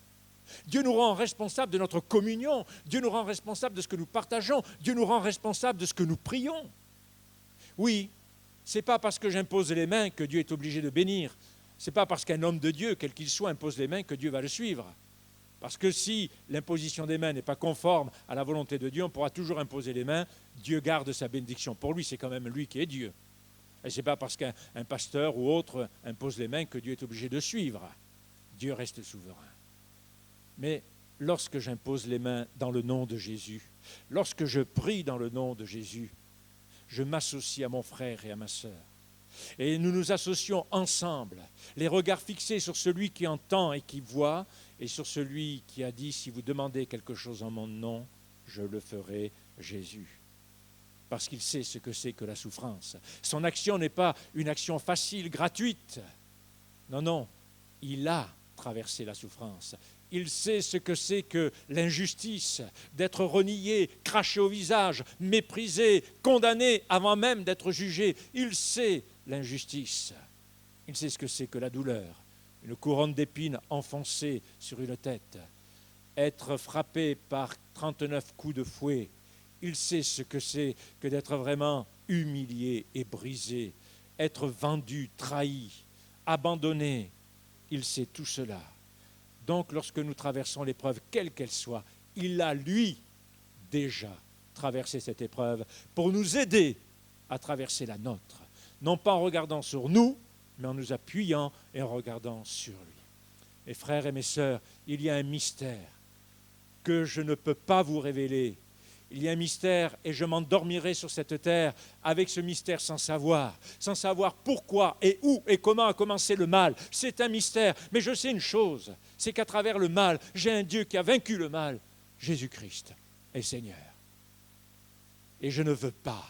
Dieu nous rend responsables de notre communion. Dieu nous rend responsables de ce que nous partageons. Dieu nous rend responsables de ce que nous prions. Oui, ce n'est pas parce que j'impose les mains que Dieu est obligé de bénir. Ce n'est pas parce qu'un homme de Dieu, quel qu'il soit, impose les mains que Dieu va le suivre. Parce que si l'imposition des mains n'est pas conforme à la volonté de Dieu, on pourra toujours imposer les mains. Dieu garde sa bénédiction. Pour lui, c'est quand même lui qui est Dieu. Et ce n'est pas parce qu'un pasteur ou autre impose les mains que Dieu est obligé de suivre. Dieu reste souverain. Mais lorsque j'impose les mains dans le nom de Jésus, lorsque je prie dans le nom de Jésus, je m'associe à mon frère et à ma sœur. Et nous nous associons ensemble, les regards fixés sur celui qui entend et qui voit, et sur celui qui a dit, si vous demandez quelque chose en mon nom, je le ferai, Jésus. Parce qu'il sait ce que c'est que la souffrance. Son action n'est pas une action facile, gratuite. Non, non, il a traversé la souffrance. Il sait ce que c'est que l'injustice, d'être renié, craché au visage, méprisé, condamné avant même d'être jugé. Il sait l'injustice. Il sait ce que c'est que la douleur, une couronne d'épines enfoncée sur une tête, être frappé par 39 coups de fouet. Il sait ce que c'est que d'être vraiment humilié et brisé, être vendu, trahi, abandonné. Il sait tout cela. Donc, lorsque nous traversons l'épreuve, quelle qu'elle soit, il a, lui, déjà traversé cette épreuve pour nous aider à traverser la nôtre. Non pas en regardant sur nous, mais en nous appuyant et en regardant sur lui. Mes frères et mes sœurs, il y a un mystère que je ne peux pas vous révéler. Il y a un mystère et je m'endormirai sur cette terre avec ce mystère sans savoir pourquoi et où et comment a commencé le mal. C'est un mystère, mais je sais une chose, c'est qu'à travers le mal, j'ai un Dieu qui a vaincu le mal, Jésus-Christ est Seigneur. Et je ne veux pas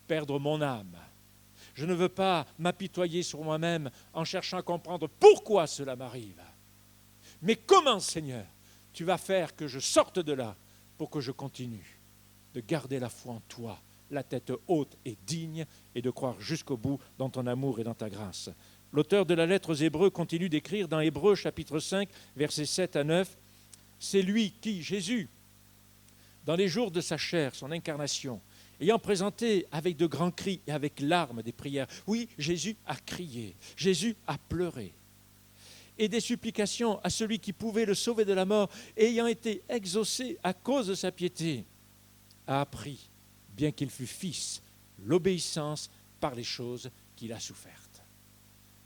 perdre mon âme. Je ne veux pas m'apitoyer sur moi-même en cherchant à comprendre pourquoi cela m'arrive. Mais comment, Seigneur, tu vas faire que je sorte de là pour que je continue de garder la foi en toi, la tête haute et digne, et de croire jusqu'au bout dans ton amour et dans ta grâce. L'auteur de la lettre aux Hébreux continue d'écrire dans Hébreux chapitre 5, versets 7 à 9, « C'est lui qui, Jésus, dans les jours de sa chair, son incarnation, ayant présenté avec de grands cris et avec larmes des prières, oui, Jésus a crié, Jésus a pleuré, et des supplications à celui qui pouvait le sauver de la mort, ayant été exaucé à cause de sa piété, a appris, bien qu'il fût fils, l'obéissance par les choses qu'il a souffertes.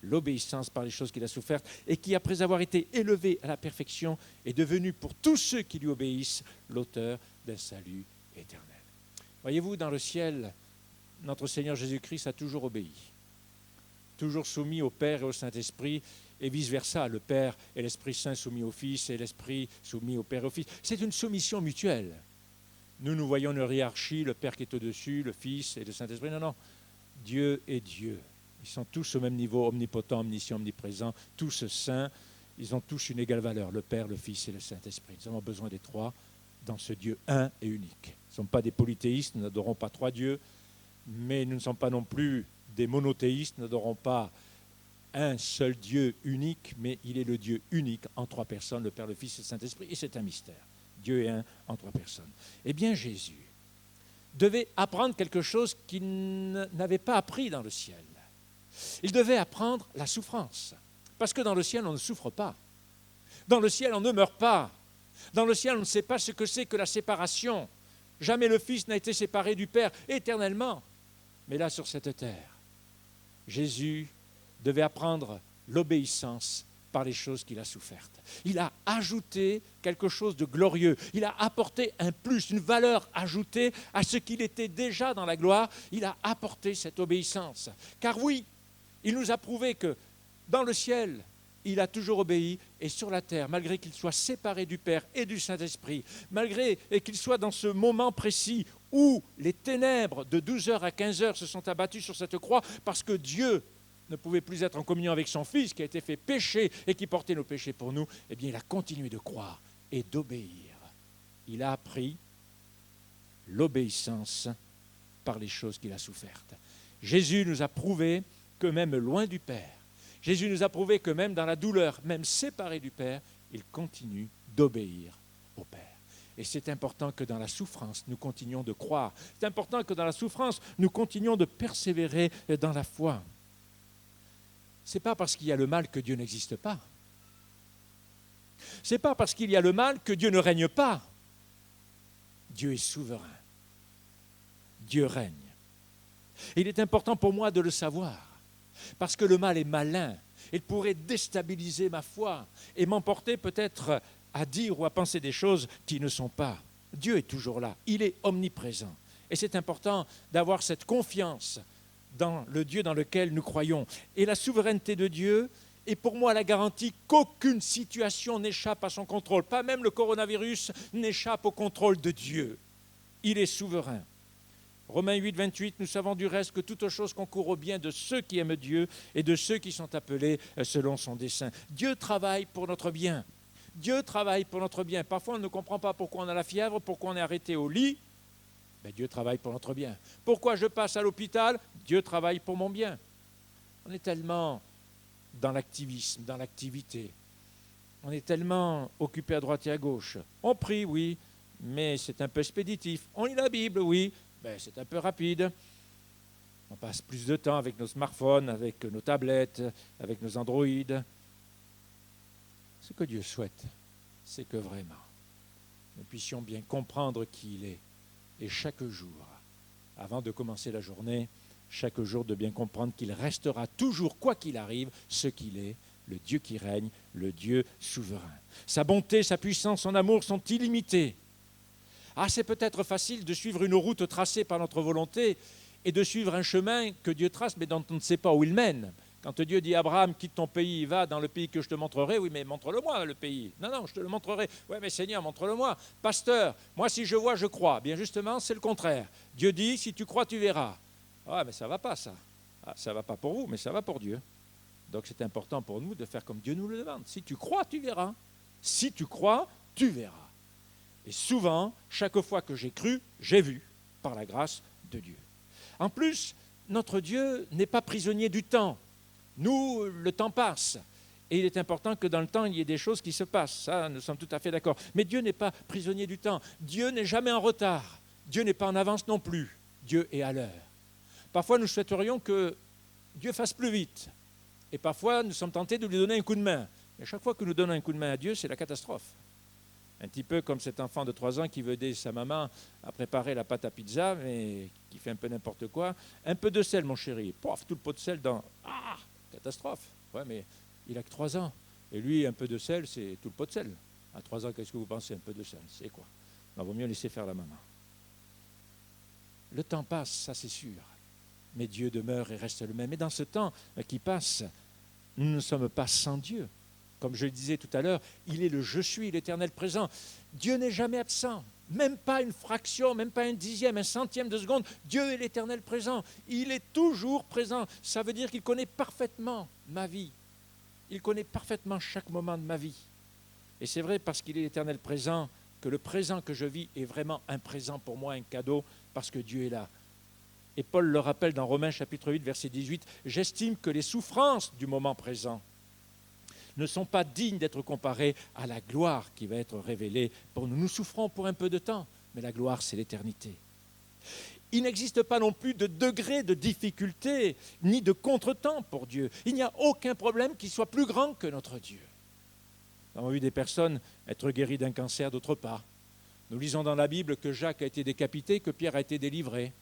L'obéissance par les choses qu'il a souffertes et qui, après avoir été élevé à la perfection, est devenu pour tous ceux qui lui obéissent l'auteur d'un salut éternel. Voyez-vous, dans le ciel, notre Seigneur Jésus-Christ a toujours obéi, toujours soumis au Père et au Saint-Esprit, et vice-versa, le Père et l'Esprit Saint soumis au Fils et l'Esprit soumis au Père et au Fils. C'est une soumission mutuelle. Nous voyons une hiérarchie, le Père qui est au-dessus, le Fils et le Saint-Esprit. Non, non, Dieu est Dieu. Ils sont tous au même niveau, omnipotent, omniscient, omniprésent, tous saints. Ils ont tous une égale valeur, le Père, le Fils et le Saint-Esprit. Nous avons besoin des trois dans ce Dieu un et unique. Nous ne sommes pas des polythéistes, nous n'adorons pas trois dieux, mais nous ne sommes pas non plus des monothéistes, nous n'adorons pas un seul Dieu unique, mais il est le Dieu unique en trois personnes, le Père, le Fils et le Saint-Esprit, et c'est un mystère. Dieu est un en trois personnes. Eh bien, Jésus devait apprendre quelque chose qu'il n'avait pas appris dans le ciel. Il devait apprendre la souffrance. Parce que dans le ciel, on ne souffre pas. Dans le ciel, on ne meurt pas. Dans le ciel, on ne sait pas ce que c'est que la séparation. Jamais le Fils n'a été séparé du Père éternellement. Mais là, sur cette terre, Jésus devait apprendre l'obéissance par les choses qu'il a souffertes. Il a ajouté quelque chose de glorieux. Il a apporté un plus, une valeur ajoutée à ce qu'il était déjà dans la gloire. Il a apporté cette obéissance. Car oui, il nous a prouvé que dans le ciel, il a toujours obéi, et sur la terre, malgré qu'il soit séparé du Père et du Saint-Esprit, malgré qu'il soit dans ce moment précis où les ténèbres de 12h à 15h se sont abattues sur cette croix, parce que Dieu ne pouvait plus être en communion avec son Fils qui a été fait péché et qui portait nos péchés pour nous, eh bien il a continué de croire et d'obéir. Il a appris l'obéissance par les choses qu'il a souffertes. Jésus nous a prouvé que même loin du Père, Jésus nous a prouvé que même dans la douleur, même séparé du Père, il continue d'obéir au Père. Et c'est important que dans la souffrance, nous continuions de croire. C'est important que dans la souffrance, nous continuions de persévérer dans la foi. Ce n'est pas parce qu'il y a le mal que Dieu n'existe pas. Ce n'est pas parce qu'il y a le mal que Dieu ne règne pas. Dieu est souverain. Dieu règne. Et il est important pour moi de le savoir, parce que le mal est malin. Il pourrait déstabiliser ma foi et m'emporter peut-être à dire ou à penser des choses qui ne sont pas. Dieu est toujours là, il est omniprésent. Et c'est important d'avoir cette confiance dans le Dieu dans lequel nous croyons. Et la souveraineté de Dieu est pour moi la garantie qu'aucune situation n'échappe à son contrôle. Pas même le coronavirus n'échappe au contrôle de Dieu. Il est souverain. Romains 8, 28, nous savons du reste que toute chose concourt au bien de ceux qui aiment Dieu et de ceux qui sont appelés selon son dessein. Dieu travaille pour notre bien. Dieu travaille pour notre bien. Parfois, on ne comprend pas pourquoi on a la fièvre, pourquoi on est arrêté au lit. Mais Dieu travaille pour notre bien. Pourquoi je passe à l'hôpital? Dieu travaille pour mon bien. On est tellement dans l'activisme, dans l'activité. On est tellement occupé à droite et à gauche. On prie, oui, mais c'est un peu expéditif. On lit la Bible, oui, mais c'est un peu rapide. On passe plus de temps avec nos smartphones, avec nos tablettes, avec nos Android. Ce que Dieu souhaite, c'est que vraiment, nous puissions bien comprendre qui il est. Et chaque jour, avant de commencer la journée, chaque jour de bien comprendre qu'il restera toujours, quoi qu'il arrive, ce qu'il est, le Dieu qui règne, le Dieu souverain. Sa bonté, sa puissance, son amour sont illimités. Ah, c'est peut-être facile de suivre une route tracée par notre volonté et de suivre un chemin que Dieu trace, mais dont on ne sait pas où il mène. Quand Dieu dit à Abraham, quitte ton pays, va dans le pays que je te montrerai, oui, mais montre-le-moi le pays. Non, je te le montrerai. Oui, mais Seigneur, montre-le-moi. Pasteur, moi si je vois, je crois. Bien justement, c'est le contraire. Dieu dit, si tu crois, tu verras. Ah, mais ça ne va pas, ça. Ah, ça ne va pas pour vous, mais ça va pour Dieu. Donc c'est important pour nous de faire comme Dieu nous le demande. Si tu crois, tu verras. Si tu crois, tu verras. Et souvent, chaque fois que j'ai cru, j'ai vu, par la grâce de Dieu. En plus, notre Dieu n'est pas prisonnier du temps. Nous, le temps passe. Et il est important que dans le temps, il y ait des choses qui se passent. Ça, nous sommes tout à fait d'accord. Mais Dieu n'est pas prisonnier du temps. Dieu n'est jamais en retard. Dieu n'est pas en avance non plus. Dieu est à l'heure. Parfois, nous souhaiterions que Dieu fasse plus vite. Et parfois, nous sommes tentés de lui donner un coup de main. Et chaque fois que nous donnons un coup de main à Dieu, c'est la catastrophe. Un petit peu comme cet enfant de 3 ans qui veut aider sa maman à préparer la pâte à pizza, mais qui fait un peu n'importe quoi. Un peu de sel, mon chéri. Pouf, tout le pot de sel dans... Ah, catastrophe. Ouais, mais il a que 3 ans. Et lui, un peu de sel, c'est tout le pot de sel. À 3 ans, qu'est-ce que vous pensez, un peu de sel? C'est quoi? Il vaut mieux laisser faire la maman. Le temps passe, ça c'est sûr. Mais Dieu demeure et reste le même. Et dans ce temps qui passe, nous ne sommes pas sans Dieu. Comme je le disais tout à l'heure, il est le je suis, l'éternel présent. Dieu n'est jamais absent, même pas une fraction, même pas un dixième, un centième de seconde. Dieu est l'éternel présent. Il est toujours présent. Ça veut dire qu'il connaît parfaitement ma vie. Il connaît parfaitement chaque moment de ma vie. Et c'est vrai parce qu'il est l'éternel présent que le présent que je vis est vraiment un présent pour moi, un cadeau, parce que Dieu est là. Et Paul le rappelle dans Romains chapitre 8, verset 18, « J'estime que les souffrances du moment présent ne sont pas dignes d'être comparées à la gloire qui va être révélée pour nous. Nous souffrons pour un peu de temps, mais la gloire, c'est l'éternité. » Il n'existe pas non plus de degré de difficulté, ni de contretemps pour Dieu. Il n'y a aucun problème qui soit plus grand que notre Dieu. Nous avons vu des personnes être guéries d'un cancer, d'autres pas. Nous lisons dans la Bible que Jacques a été décapité, que Pierre a été délivré.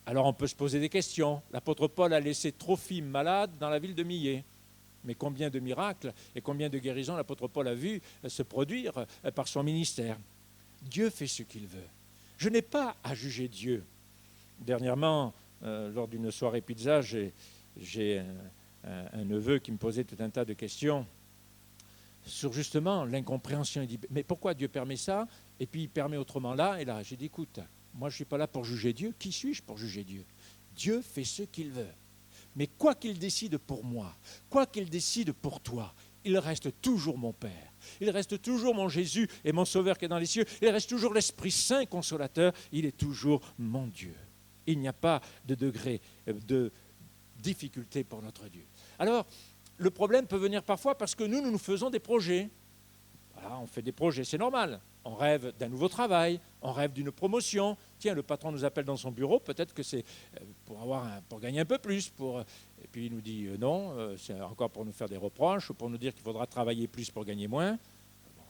Alors on peut se poser des questions. L'apôtre Paul a laissé Trophime malade dans la ville de Millet. Mais combien de miracles et combien de guérisons l'apôtre Paul a vu se produire par son ministère. Dieu fait ce qu'il veut. Je n'ai pas à juger Dieu. Dernièrement, lors d'une soirée pizza, j'ai un neveu qui me posait tout un tas de questions sur justement l'incompréhension. Il dit, mais pourquoi Dieu permet ça? Et puis il permet autrement là et là. J'ai dit, écoute, moi je ne suis pas là pour juger Dieu. Qui suis-je pour juger Dieu? Dieu fait ce qu'il veut. Mais quoi qu'il décide pour moi, quoi qu'il décide pour toi, il reste toujours mon Père. Il reste toujours mon Jésus et mon Sauveur qui est dans les cieux. Il reste toujours l'Esprit Saint consolateur. Il est toujours mon Dieu. Il n'y a pas de degré de difficulté pour notre Dieu. Alors, le problème peut venir parfois parce que nous faisons des projets. Voilà, on fait des projets, c'est normal. On rêve d'un nouveau travail, on rêve d'une promotion. Tiens, le patron nous appelle dans son bureau, peut-être que c'est pour gagner un peu plus. Et puis il nous dit non, c'est encore pour nous faire des reproches ou pour nous dire qu'il faudra travailler plus pour gagner moins. Bon,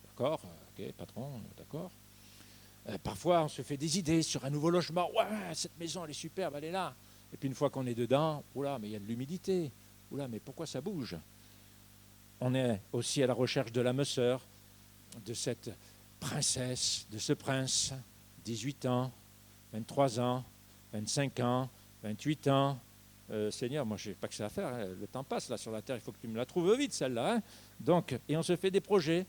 d'accord, ok, patron, d'accord. Parfois, on se fait des idées sur un nouveau logement. Ouais, cette maison, elle est superbe, elle est là. Et puis une fois qu'on est dedans, oula, mais il y a de l'humidité. Oula, mais pourquoi ça bouge? On est aussi à la recherche de l'âme sœur, de cette princesse, de ce prince, 18 ans, 23 ans, 25 ans, 28 ans. Seigneur, moi je n'ai pas que ça à faire, hein. Le temps passe là sur la terre, il faut que tu me la trouves vite celle-là. Hein. Donc, et on se fait des projets.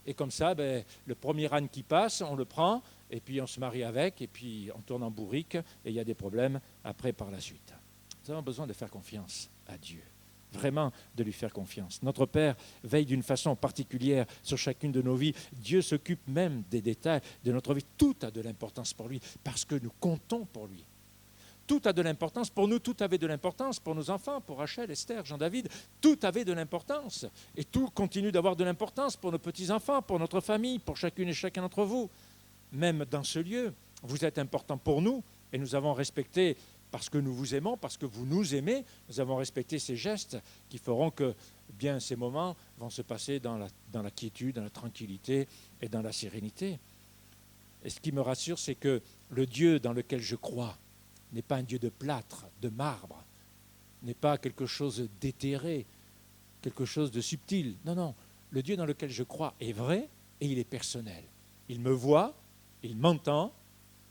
Et comme ça, le premier âne qui passe, on le prend, et puis on se marie avec, et puis on tourne en bourrique, et il y a des problèmes après par la suite. Nous avons besoin de faire confiance à Dieu. Vraiment de lui faire confiance. Notre Père veille d'une façon particulière sur chacune de nos vies. Dieu s'occupe même des détails de notre vie. Tout a de l'importance pour lui parce que nous comptons pour lui. Tout a de l'importance pour nous, tout avait de l'importance pour nos enfants, pour Rachel, Esther, Jean-David. Tout avait de l'importance et tout continue d'avoir de l'importance pour nos petits-enfants, pour notre famille, pour chacune et chacun d'entre vous. Même dans ce lieu, vous êtes important pour nous et nous avons respecté parce que nous vous aimons, parce que vous nous aimez, nous avons respecté ces gestes qui feront que bien ces moments vont se passer dans la quiétude, dans la tranquillité et dans la sérénité. Et ce qui me rassure, c'est que le Dieu dans lequel je crois n'est pas un Dieu de plâtre, de marbre, n'est pas quelque chose d'éthéré, quelque chose de subtil. Non, non, le Dieu dans lequel je crois est vrai et il est personnel. Il me voit, il m'entend,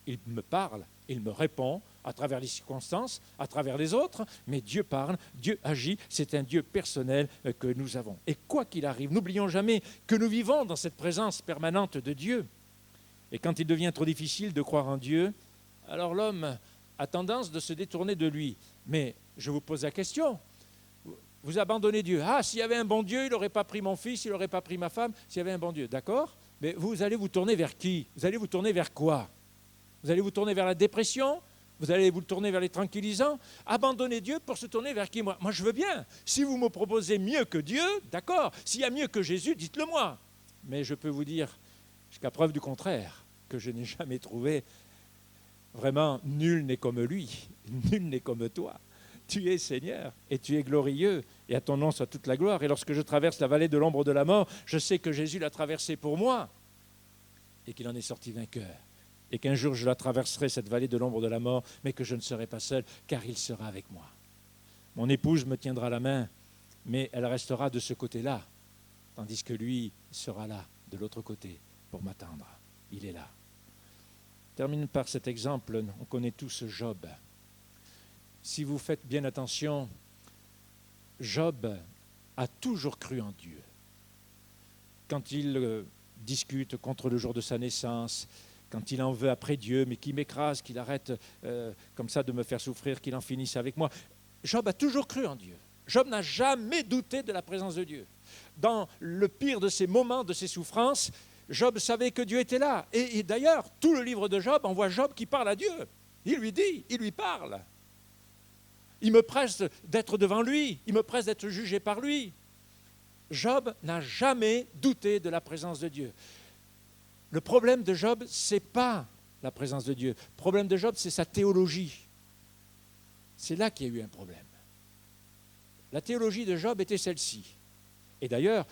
il me parle, il me répond, à travers les circonstances, à travers les autres, mais Dieu parle, Dieu agit, c'est un Dieu personnel que nous avons. Et quoi qu'il arrive, n'oublions jamais que nous vivons dans cette présence permanente de Dieu. Et quand il devient trop difficile de croire en Dieu, alors l'homme a tendance de se détourner de lui. Mais je vous pose la question, vous abandonnez Dieu. Ah, s'il y avait un bon Dieu, il n'aurait pas pris mon fils, il n'aurait pas pris ma femme, s'il y avait un bon Dieu, d'accord? Mais vous allez vous tourner vers qui? Vous allez vous tourner vers quoi? Vous allez vous tourner vers la dépression? Vous allez vous tourner vers les tranquillisants? Abandonnez Dieu pour se tourner vers qui? Moi, je veux bien. Si vous me proposez mieux que Dieu, d'accord. S'il y a mieux que Jésus, dites-le moi. Mais je peux vous dire, jusqu'à preuve du contraire, que je n'ai jamais trouvé vraiment nul n'est comme lui, nul n'est comme toi. Tu es Seigneur et tu es glorieux et à ton nom soit toute la gloire. Et lorsque je traverse la vallée de l'ombre de la mort, je sais que Jésus l'a traversée pour moi et qu'il en est sorti vainqueur. Et qu'un jour je la traverserai, cette vallée de l'ombre de la mort, mais que je ne serai pas seul, car il sera avec moi. Mon épouse me tiendra la main, mais elle restera de ce côté-là, tandis que lui sera là, de l'autre côté, pour m'attendre. Il est là. Je termine par cet exemple, on connaît tous Job. Si vous faites bien attention, Job a toujours cru en Dieu. Quand il discute contre le jour de sa naissance, quand il en veut après Dieu, mais qu'il m'écrase, qu'il arrête comme ça de me faire souffrir, qu'il en finisse avec moi. Job a toujours cru en Dieu. Job n'a jamais douté de la présence de Dieu. Dans le pire de ses moments, de ses souffrances, Job savait que Dieu était là. Et d'ailleurs, tout le livre de Job, on voit Job qui parle à Dieu. Il lui dit, il lui parle. Il me presse d'être devant lui, il me presse d'être jugé par lui. Job n'a jamais douté de la présence de Dieu. Le problème de Job, ce n'est pas la présence de Dieu. Le problème de Job, c'est sa théologie. C'est là qu'il y a eu un problème. La théologie de Job était celle-ci. Et d'ailleurs,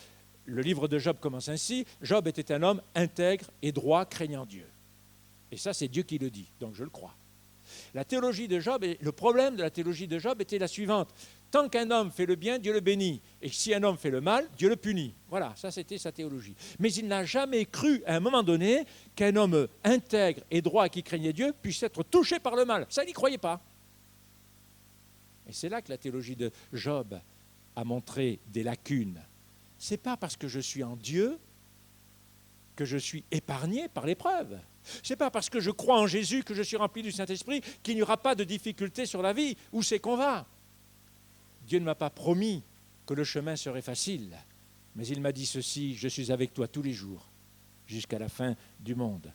le livre de Job commence ainsi. Job était un homme intègre et droit, craignant Dieu. Et ça, c'est Dieu qui le dit, donc je le crois. La théologie de Job, le problème de la théologie de Job était la suivante. Tant qu'un homme fait le bien, Dieu le bénit. Et si un homme fait le mal, Dieu le punit. Voilà, ça c'était sa théologie. Mais il n'a jamais cru à un moment donné qu'un homme intègre et droit qui craignait Dieu puisse être touché par le mal. Ça, il n'y croyait pas. Et c'est là que la théologie de Job a montré des lacunes. Ce n'est pas parce que je suis en Dieu que je suis épargné par l'épreuve. Ce n'est pas parce que je crois en Jésus que je suis rempli du Saint-Esprit qu'il n'y aura pas de difficultés sur la vie. Où c'est qu'on va? Dieu ne m'a pas promis que le chemin serait facile. Mais il m'a dit ceci, je suis avec toi tous les jours, jusqu'à la fin du monde.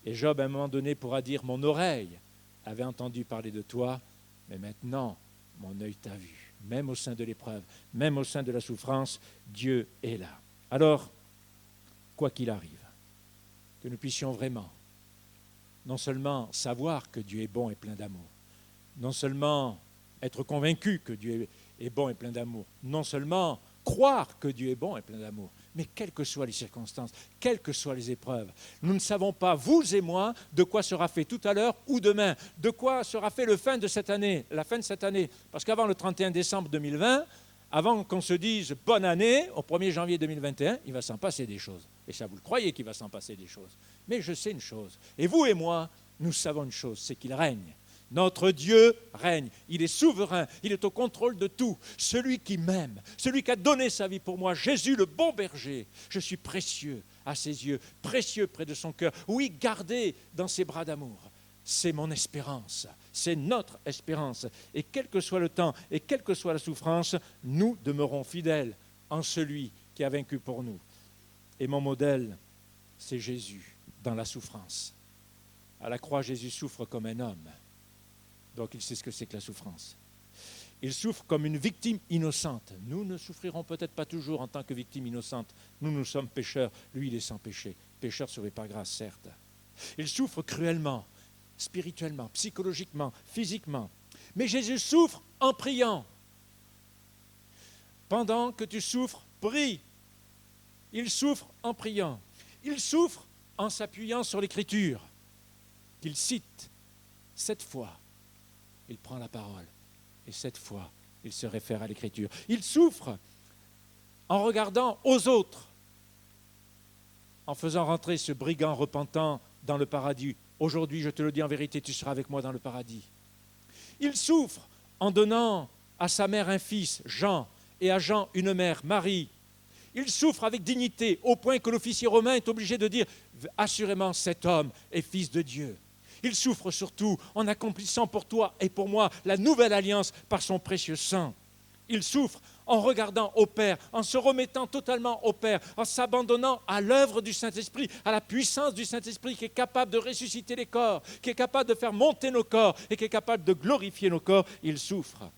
Et Job, à un moment donné, pourra dire, mon oreille avait entendu parler de toi, mais maintenant, mon œil t'a vu. Même au sein de l'épreuve, même au sein de la souffrance, Dieu est là. Alors, quoi qu'il arrive, que nous puissions vraiment, non seulement savoir que Dieu est bon et plein d'amour, non seulement être convaincus que Dieu est bon et plein d'amour, non seulement croire que Dieu est bon et plein d'amour, mais quelles que soient les circonstances, quelles que soient les épreuves, nous ne savons pas, vous et moi, de quoi sera fait tout à l'heure ou demain, de quoi sera fait la fin de cette année. Parce qu'avant le 31 décembre 2020, avant qu'on se dise bonne année, au 1er janvier 2021, il va s'en passer des choses. Et ça, vous le croyez qu'il va s'en passer des choses. Mais je sais une chose, et vous et moi, nous savons une chose, c'est qu'il règne. Notre Dieu règne, il est souverain, il est au contrôle de tout. Celui qui m'aime, celui qui a donné sa vie pour moi, Jésus le bon berger, je suis précieux à ses yeux, précieux près de son cœur. Oui, gardé dans ses bras d'amour. C'est mon espérance, c'est notre espérance. Et quel que soit le temps et quelle que soit la souffrance, nous demeurons fidèles en celui qui a vaincu pour nous. Et mon modèle, c'est Jésus dans la souffrance. À la croix, Jésus souffre comme un homme. Donc il sait ce que c'est que la souffrance. Il souffre comme une victime innocente. Nous ne souffrirons peut-être pas toujours en tant que victime innocente. Nous sommes pécheurs. Lui, il est sans péché. Pécheur sauvé par grâce, certes. Il souffre cruellement, spirituellement, psychologiquement, physiquement. Mais Jésus souffre en priant. Pendant que tu souffres, prie. Il souffre en priant. Il souffre en s'appuyant sur l'Écriture, qu'il cite 7 fois. Il prend la parole et 7 fois, il se réfère à l'Écriture. Il souffre en regardant aux autres, en faisant rentrer ce brigand repentant dans le paradis. Aujourd'hui, je te le dis en vérité, tu seras avec moi dans le paradis. Il souffre en donnant à sa mère un fils, Jean, et à Jean une mère, Marie. Il souffre avec dignité, au point que l'officier romain est obligé de dire « Assurément, cet homme est fils de Dieu ». Il souffre surtout en accomplissant pour toi et pour moi la nouvelle alliance par son précieux sang. Il souffre en regardant au Père, en se remettant totalement au Père, en s'abandonnant à l'œuvre du Saint-Esprit, à la puissance du Saint-Esprit qui est capable de ressusciter les corps, qui est capable de faire monter nos corps et qui est capable de glorifier nos corps. Il souffre.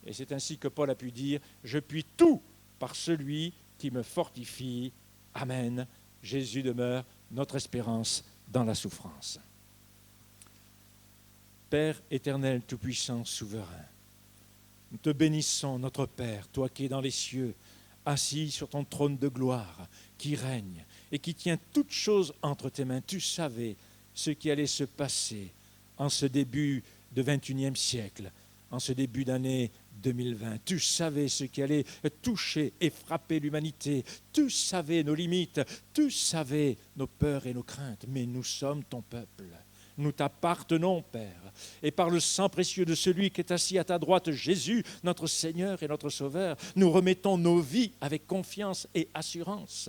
Et c'est ainsi que Paul a pu dire « Je puis tout par celui qui me fortifie. » Amen. Jésus demeure notre espérance dans la souffrance. Père éternel, tout-puissant, souverain, nous te bénissons, notre Père, toi qui es dans les cieux, assis sur ton trône de gloire, qui règne et qui tient toutes choses entre tes mains. Tu savais ce qui allait se passer en ce début de 21e siècle, en ce début d'année 2020. Tu savais ce qui allait toucher et frapper l'humanité. Tu savais nos limites, tu savais nos peurs et nos craintes, mais nous sommes ton peuple. Nous t'appartenons, Père, et par le sang précieux de celui qui est assis à ta droite, Jésus, notre Seigneur et notre Sauveur, nous remettons nos vies avec confiance et assurance.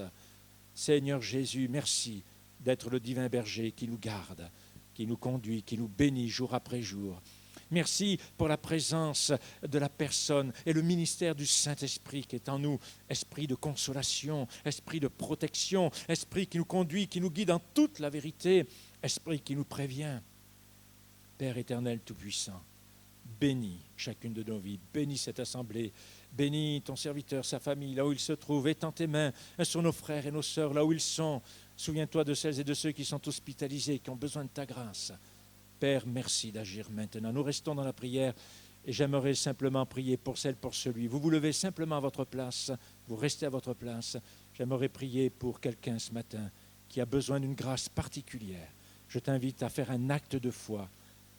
Seigneur Jésus, merci d'être le divin berger qui nous garde, qui nous conduit, qui nous bénit jour après jour. Merci pour la présence de la personne et le ministère du Saint-Esprit qui est en nous, esprit de consolation, esprit de protection, esprit qui nous conduit, qui nous guide dans toute la vérité, esprit qui nous prévient. Père éternel tout-puissant, bénis chacune de nos vies, bénis cette assemblée, bénis ton serviteur, sa famille, là où il se trouve, étends tes mains sur nos frères et nos sœurs, là où ils sont. Souviens-toi de celles et de ceux qui sont hospitalisés, qui ont besoin de ta grâce. Père, merci d'agir maintenant. Nous restons dans la prière et j'aimerais simplement prier pour celle, pour celui. Vous vous levez simplement à votre place, vous restez à votre place. J'aimerais prier pour quelqu'un ce matin qui a besoin d'une grâce particulière. Je t'invite à faire un acte de foi,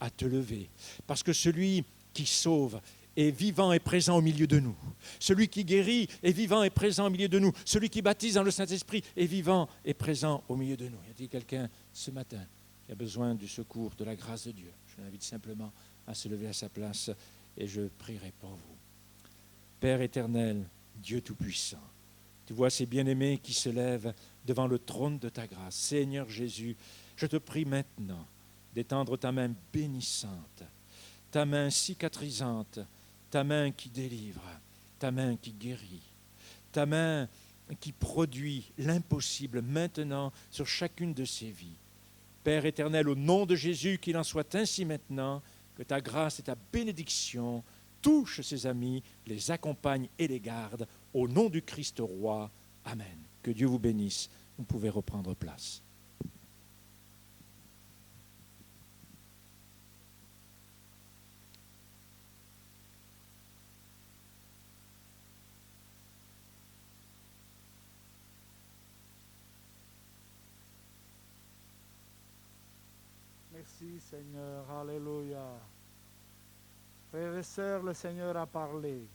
à te lever. Parce que celui qui sauve est vivant et présent au milieu de nous. Celui qui guérit est vivant et présent au milieu de nous. Celui qui baptise dans le Saint-Esprit est vivant et présent au milieu de nous. Y a-t-il quelqu'un ce matin qui a besoin du secours, de la grâce de Dieu? Je l'invite simplement à se lever à sa place et je prierai pour vous. Père éternel, Dieu Tout-Puissant, tu vois ces bien-aimés qui se lèvent devant le trône de ta grâce. Seigneur Jésus, je te prie maintenant d'étendre ta main bénissante, ta main cicatrisante, ta main qui délivre, ta main qui guérit, ta main qui produit l'impossible maintenant sur chacune de ces vies. Père éternel, au nom de Jésus, qu'il en soit ainsi maintenant, que ta grâce et ta bénédiction touchent ces amis, les accompagnent et les gardent. Au nom du Christ roi. Amen. Que Dieu vous bénisse. Vous pouvez reprendre place. Merci Seigneur, alléluia. Frères et sœurs, le Seigneur a parlé.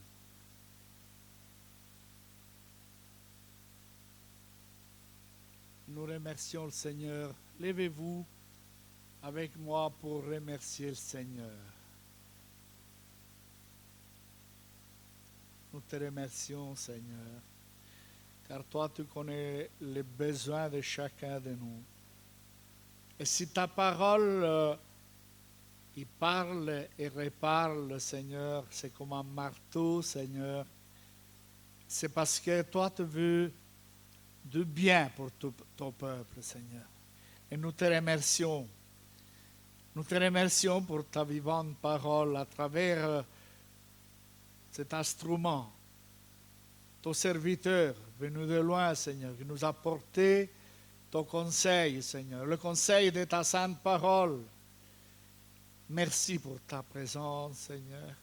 Nous remercions le Seigneur. Levez-vous avec moi pour remercier le Seigneur. Nous te remercions, Seigneur, car toi, tu connais les besoins de chacun de nous. Et si ta parole, il parle et reparle, Seigneur, c'est comme un marteau, Seigneur. C'est parce que toi, tu veux du bien pour ton peuple, Seigneur. Et nous te remercions. Nous te remercions pour ta vivante parole à travers cet instrument, ton serviteur venu de loin, Seigneur, qui nous a porté ton conseil, Seigneur, le conseil de ta sainte parole. Merci pour ta présence, Seigneur,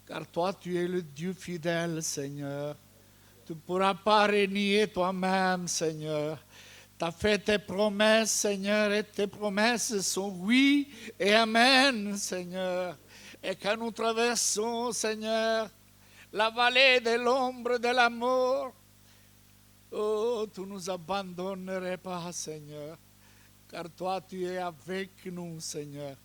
car toi, tu es le Dieu fidèle, Seigneur. Tu ne pourras pas renier toi-même, Seigneur. Tu as fait tes promesses, Seigneur, et tes promesses sont oui et amen, Seigneur. Et quand nous traversons, Seigneur, la vallée de l'ombre de la mort, oh, tu ne nous abandonnerais pas, Seigneur, car toi, tu es avec nous, Seigneur.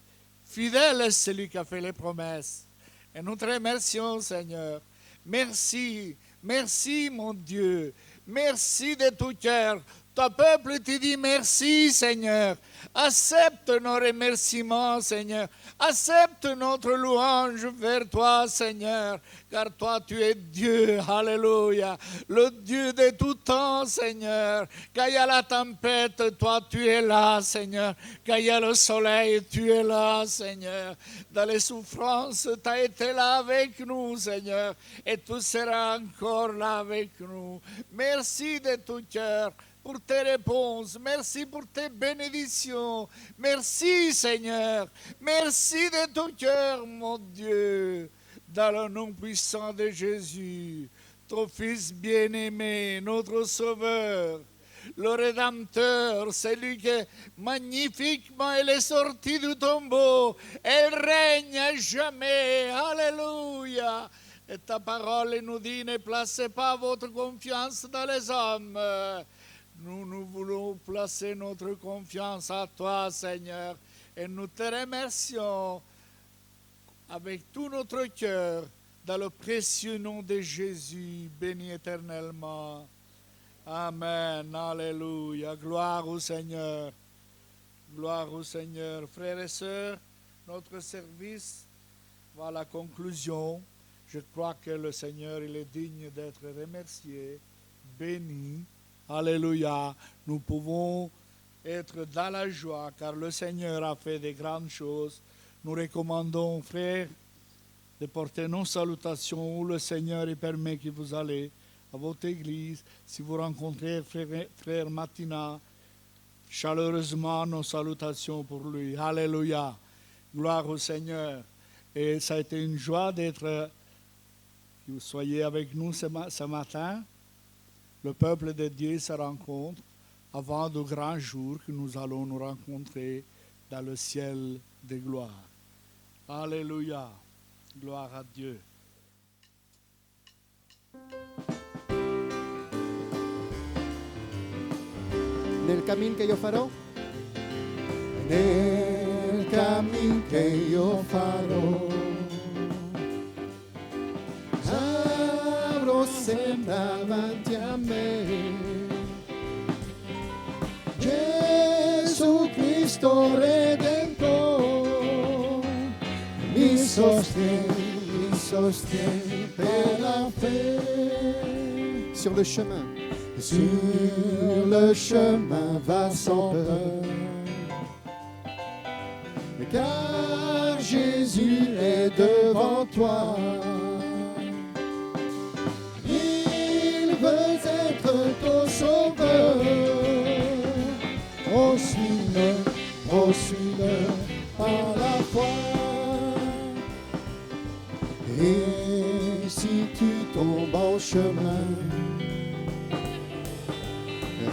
Fidèle est celui qui a fait les promesses. Et nous te remercions, Seigneur. Merci, merci, mon Dieu. Merci de tout cœur. Ton peuple te dit merci, Seigneur. Accepte nos remerciements, Seigneur. Accepte notre louange vers toi, Seigneur. Car toi, tu es Dieu, alléluia. Le Dieu de tout temps, Seigneur. Quand il y a la tempête, toi, tu es là, Seigneur. Quand il y a le soleil, tu es là, Seigneur. Dans les souffrances, tu as été là avec nous, Seigneur. Et tu seras encore là avec nous. Merci de tout cœur pour tes réponses, merci pour tes bénédictions, merci Seigneur, merci de ton cœur, mon Dieu, dans le nom puissant de Jésus, ton Fils bien-aimé, notre Sauveur, le Rédempteur, celui qui magnifiquement il est sorti du tombeau, et règne à jamais, alléluia. Et ta parole nous dit, ne placez pas votre confiance dans les hommes. Nous voulons placer notre confiance à toi, Seigneur, et nous te remercions avec tout notre cœur dans le précieux nom de Jésus, béni éternellement. Amen, alléluia, gloire au Seigneur, gloire au Seigneur. Frères et sœurs, notre service va à la conclusion. Je crois que le Seigneur, il est digne d'être remercié, béni. Alléluia, nous pouvons être dans la joie car le Seigneur a fait de grandes choses. Nous recommandons, frères, de porter nos salutations où le Seigneur permet que vous allez à votre église. Si vous rencontrez frère Matina, chaleureusement nos salutations pour lui. Alléluia, gloire au Seigneur. Et ça a été une joie que vous soyez avec nous ce matin. Le peuple de Dieu se rencontre avant de grands jours que nous allons nous rencontrer dans le ciel de gloire. Alléluia, gloire à Dieu. Nel cammin che io farò, Nel cammin che io farò, avrò sempre davanti a me Gesù Cristo Redentore, mi sostiene per la fede. sur le chemin, Sur le chemin va sans peur, car Jésus est devant toi. Il veut être ton sauveur. Oh, suis-le par la foi. Et si tu tombes en chemin,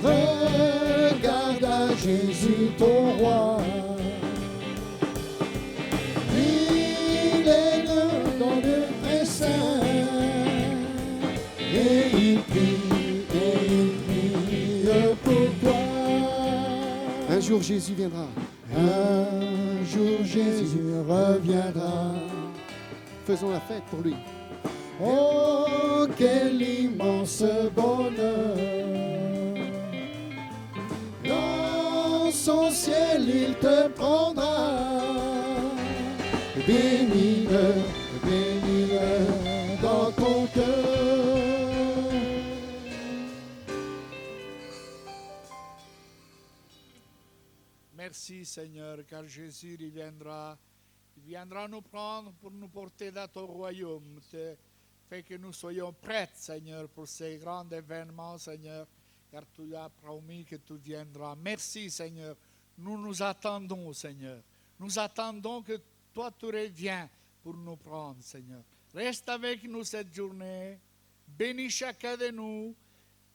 regarde à Jésus ton roi. Il est dans le très saint et il prie pour toi. Un jour Jésus viendra. Un jour Jésus reviendra. Faisons la fête pour lui. Oh, quel immense bonheur! Dans son ciel, il te prendra. Bénis-le dans ton cœur. Merci Seigneur, car Jésus il viendra nous prendre pour nous porter dans ton royaume. Fais que nous soyons prêts, Seigneur, pour ces grands événements, Seigneur, car tu as promis que tu viendras. Merci, Seigneur. Nous nous attendons, Seigneur. Nous attendons que toi, tu reviens pour nous prendre, Seigneur. Reste avec nous cette journée. Bénis chacun de nous.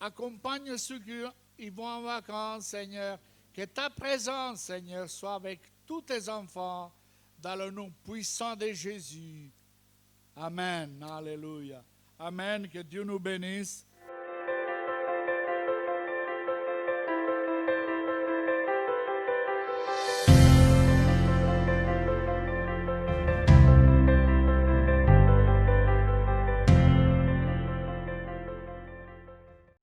Accompagne ceux qui vont en vacances, Seigneur. Que ta présence, Seigneur, soit avec tous tes enfants, dans le nom puissant de Jésus. Amen. Alléluia. Amen. Que Dieu nous bénisse.